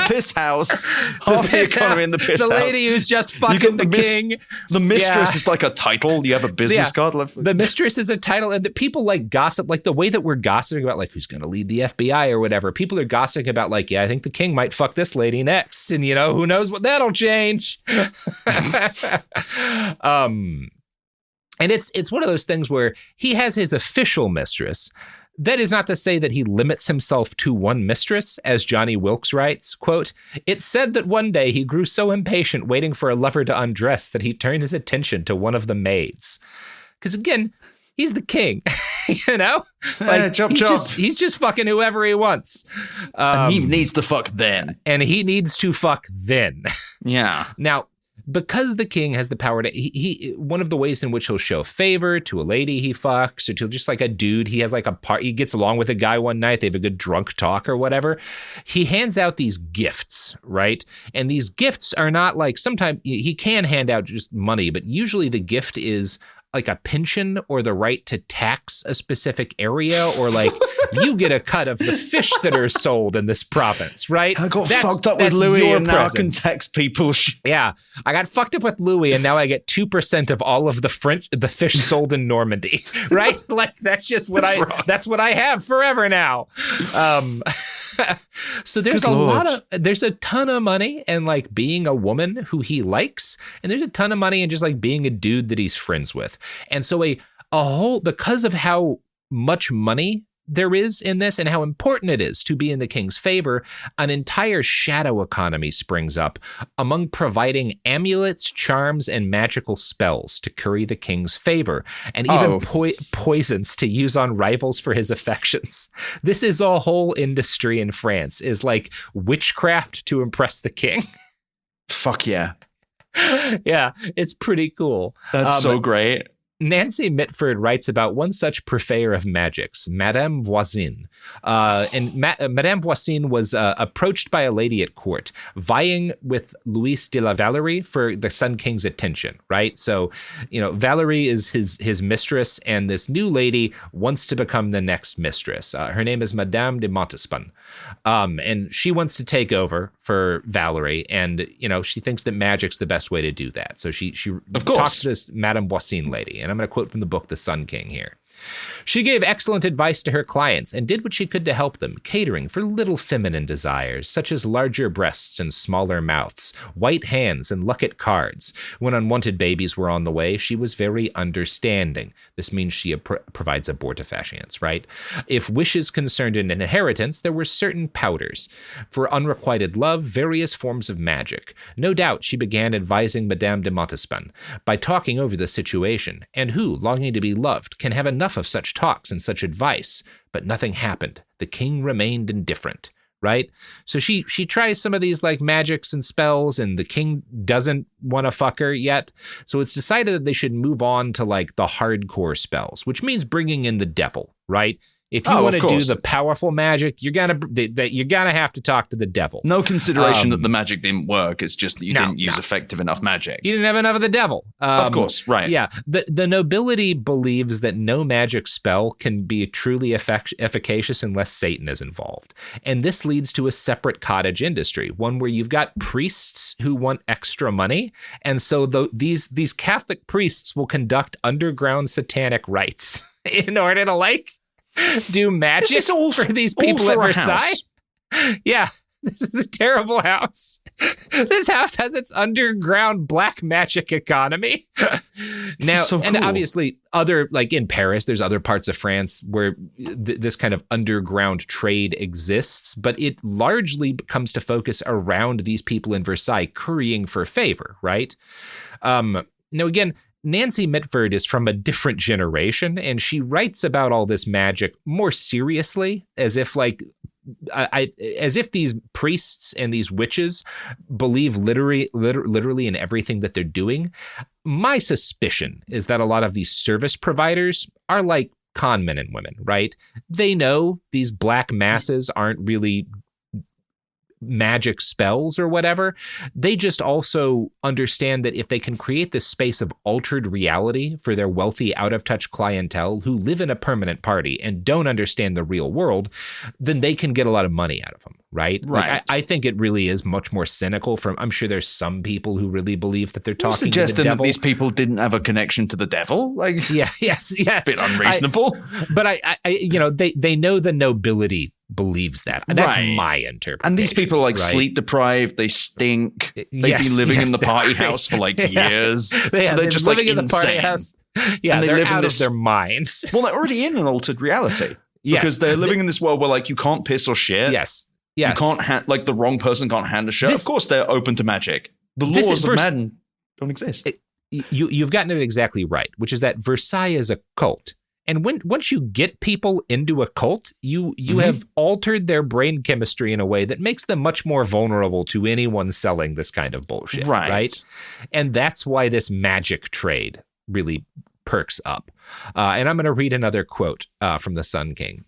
piss house, half the economy in the piss house. The lady who's just fucking the king. The mistress is like a title. You have a business card. The mistress is a title, and the people like gossip, like the way that we're gossiping about like who's going to lead the FBI or whatever. People are gossiping about like, I think the king might fuck this lady next, and who knows what that'll change. And it's one of those things where he has his official mistress. That is not to say that he limits himself to one mistress, as Johnny Wilkes writes, quote, "It's said that one day he grew so impatient waiting for a lover to undress that he turned his attention to one of the maids." Because again, He's the king, you know? Like, chop, he's just fucking whoever he wants. And he needs to fuck then. And he needs to fuck then. Yeah. Now, because the king has the power to, he one of the ways in which he'll show favor to a lady he fucks, or to just like a dude, he has like he gets along with a guy one night, they have a good drunk talk or whatever. He hands out these gifts, right? And these gifts are not like, sometimes he can hand out just money, but usually the gift is like a pension or the right to tax a specific area, or like you get a cut of the fish that are sold in this province, right? I got fucked up with Louis and now I can tax people. Yeah, I got fucked up with Louis and now I get 2% of all of the fish sold in Normandy, right? Like that's just what that's what I have forever now. So there's there's a ton of money in like being a woman who he likes, and there's a ton of money in just like being a dude that he's friends with. And so because of how much money there is in this and how important it is to be in the king's favor, an entire shadow economy springs up among providing amulets, charms, and magical spells to curry the king's favor, and even poisons to use on rivals for his affections. This is a whole industry in France, is like witchcraft to impress the king. Fuck yeah. Yeah, it's pretty cool. That's so great. Nancy Mitford writes about one such purveyor of magics, Madame Voisine. Madame Voisine was approached by a lady at court, vying with Louis de la Valerie for the Sun King's attention, right? So, Valerie is his mistress, and this new lady wants to become the next mistress. Her name is Madame de Montespan. And she wants to take over for Valerie, and, she thinks that magic's the best way to do that. So she talks to this Madame Voisine lady, and I'm going to quote from the book The Sun King here. She gave excellent advice to her clients and did what she could to help them, catering for little feminine desires, such as larger breasts and smaller mouths, white hands and luck at cards. When unwanted babies were on the way, she was very understanding. This means she provides abortifacients, right? If wishes concerned an inheritance, there were certain powders. For unrequited love, various forms of magic. No doubt she began advising Madame de Montespan by talking over the situation, and who, longing to be loved, can have enough of such talks and such advice, but nothing happened. The king remained indifferent, right? So she tries some of these like magics and spells, and the king doesn't want to fuck her yet. So it's decided that they should move on to like the hardcore spells, which means bringing in the devil, right? If you want to do the powerful magic, you're gonna have to talk to the devil. No consideration that the magic didn't work. It's just that you didn't use effective enough magic. You didn't have enough of the devil. Of course, right. Yeah. The nobility believes that no magic spell can be truly efficacious unless Satan is involved. And this leads to a separate cottage industry, one where you've got priests who want extra money. And so these Catholic priests will conduct underground satanic rites in order to do magic for these people at Versailles. Yeah, this is a terrible house. This house has its underground black magic economy. Now, so cool. And obviously other, like in Paris, there's other parts of France where this kind of underground trade exists, but it largely comes to focus around these people in Versailles currying for favor, right? Now, again, Nancy Mitford is from a different generation, and she writes about all this magic more seriously, as if as if these priests and these witches believe literally in everything that they're doing. My suspicion is that a lot of these service providers are like con men and women, right? They know these black masses aren't really magic spells or whatever. They just also understand that if they can create this space of altered reality for their wealthy, out-of-touch clientele who live in a permanent party and don't understand the real world, then they can get a lot of money out of them, right? Like, I think it really is much more cynical. I'm sure there's some people who really believe that they're talking to the devil. That these people didn't have a connection to the devil? Yes. A bit unreasonable. But they know the nobility believes that. That's my interpretation. And these people are sleep deprived, they stink. They've been living in the party house for years. So they're just living in insane. the party house. Yeah, they're out of their minds. Well, they're already in an altered reality. Yes. Because they're living in this world where you can't piss or shit. Yes. You can't the wrong person can't hand a shirt. Of course they're open to magic. The laws of Madden don't exist. You've gotten it exactly right, which is that Versailles is a cult. And once you get people into a cult, you have altered their brain chemistry in a way that makes them much more vulnerable to anyone selling this kind of bullshit. Right? And that's why this magic trade really perks up. And I'm going to read another quote from the Sun King.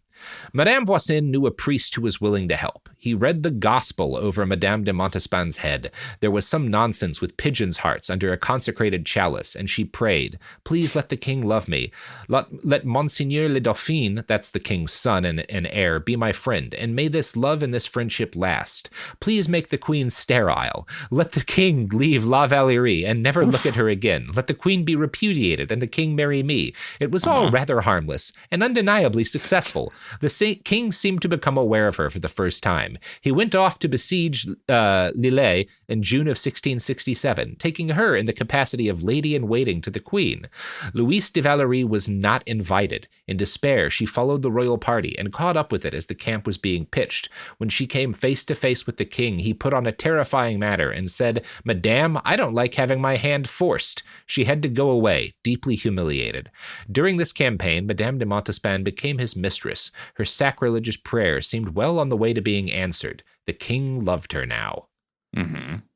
Madame Voisin knew a priest who was willing to help. He read the gospel over Madame de Montespan's head. There was some nonsense with pigeons' hearts under a consecrated chalice, and she prayed, "Please let the king love me. Let Monseigneur le Dauphin," that's the king's son and heir, "be my friend, and may this love and this friendship last. Please make the queen sterile. Let the king leave La Valerie and never look at her again. Let the queen be repudiated and the king marry me." It was all rather harmless and undeniably successful. The king seemed to become aware of her for the first time. He went off to besiege Lille in June of 1667, taking her in the capacity of lady-in-waiting to the queen. Louise de Valerie was not invited. In despair, she followed the royal party and caught up with it as the camp was being pitched. When she came face to face with the king, he put on a terrifying manner and said, "Madame, I don't like having my hand forced." She had to go away, deeply humiliated. During this campaign, Madame de Montespan became his mistress. Her sacrilegious prayers seemed well on the way to being answered. The king loved her now.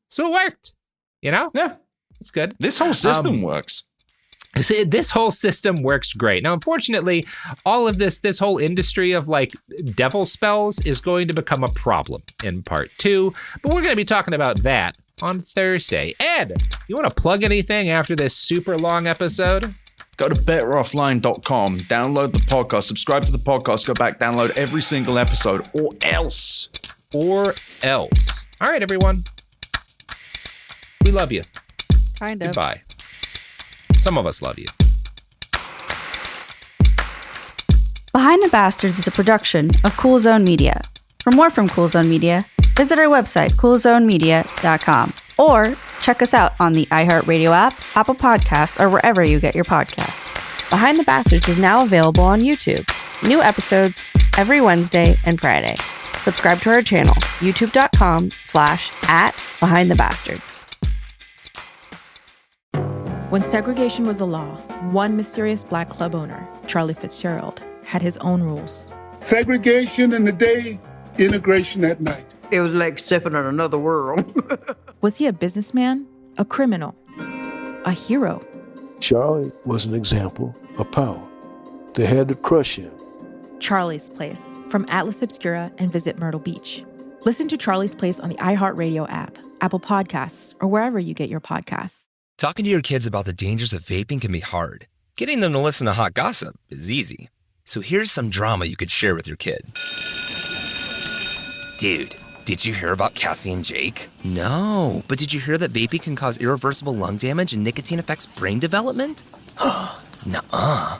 So it worked. Yeah. It's good. This whole system works. This whole system works great. Now, unfortunately, all of this whole industry of like devil spells is going to become a problem in part 2, but we're going to be talking about that on Thursday. Ed, you want to plug anything after this super long episode? Go to betteroffline.com, download the podcast, subscribe to the podcast, go back, download every single episode, or else. All right, everyone. We love you. Kind of. Goodbye. Some of us love you. Behind the Bastards is a production of Cool Zone Media. For more from Cool Zone Media, visit our website, coolzonemedia.com, or check us out on the iHeartRadio app, Apple Podcasts, or wherever you get your podcasts. Behind the Bastards is now available on YouTube. New episodes every Wednesday and Friday. Subscribe to our channel, youtube.com/@BehindTheBastards. When segregation was a law, one mysterious black club owner, Charlie Fitzgerald, had his own rules. Segregation in the day, integration at night. It was like stepping in another world. Was he a businessman, a criminal, a hero? Charlie was an example of power. They had to crush him. Charlie's Place, from Atlas Obscura and Visit Myrtle Beach. Listen to Charlie's Place on the iHeartRadio app, Apple Podcasts, or wherever you get your podcasts. Talking to your kids about the dangers of vaping can be hard. Getting them to listen to hot gossip is easy. So here's some drama you could share with your kid. Dude, did you hear about Cassie and Jake? No, but did you hear that vaping can cause irreversible lung damage and nicotine affects brain development? Nuh-uh.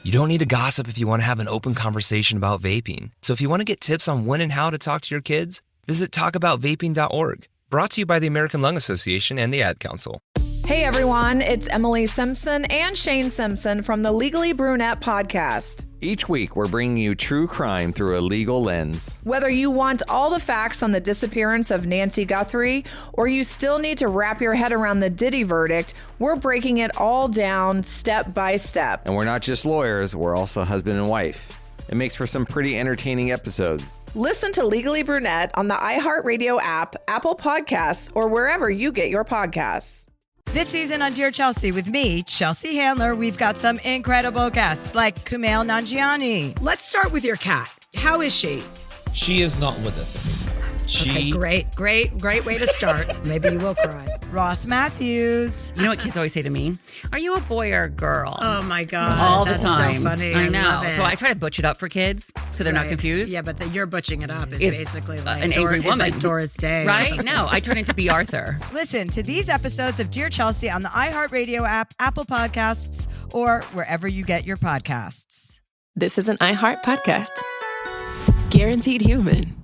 You don't need to gossip if you want to have an open conversation about vaping. So if you want to get tips on when and how to talk to your kids, visit talkaboutvaping.org. Brought to you by the American Lung Association and the Ad Council. Hey everyone, it's Emily Simpson and Shane Simpson from the Legally Brunette podcast. Each week, we're bringing you true crime through a legal lens. Whether you want all the facts on the disappearance of Nancy Guthrie, or you still need to wrap your head around the Diddy verdict, we're breaking it all down step by step. And we're not just lawyers, we're also husband and wife. It makes for some pretty entertaining episodes. Listen to Legally Brunette on the iHeartRadio app, Apple Podcasts, or wherever you get your podcasts. This season on Dear Chelsea with me, Chelsea Handler, we've got some incredible guests like Kumail Nanjiani. Let's start with your cat. How is she? She is not with us anymore. Okay, great way to start. Maybe you will cry. Ross Matthews. You know what kids always say to me? Are you a boy or a girl? Oh my God. All the That's time. So funny. I know. love it. So I try to butch it up for kids so they're not confused. Yeah, but you're butching it up is It's, basically like an angry woman. It's like Doris Day. or Right? something. No, I turn into B. Arthur. Listen to these episodes of Dear Chelsea on the iHeartRadio app, Apple Podcasts, or wherever you get your podcasts. This is an iHeart podcast. Guaranteed human.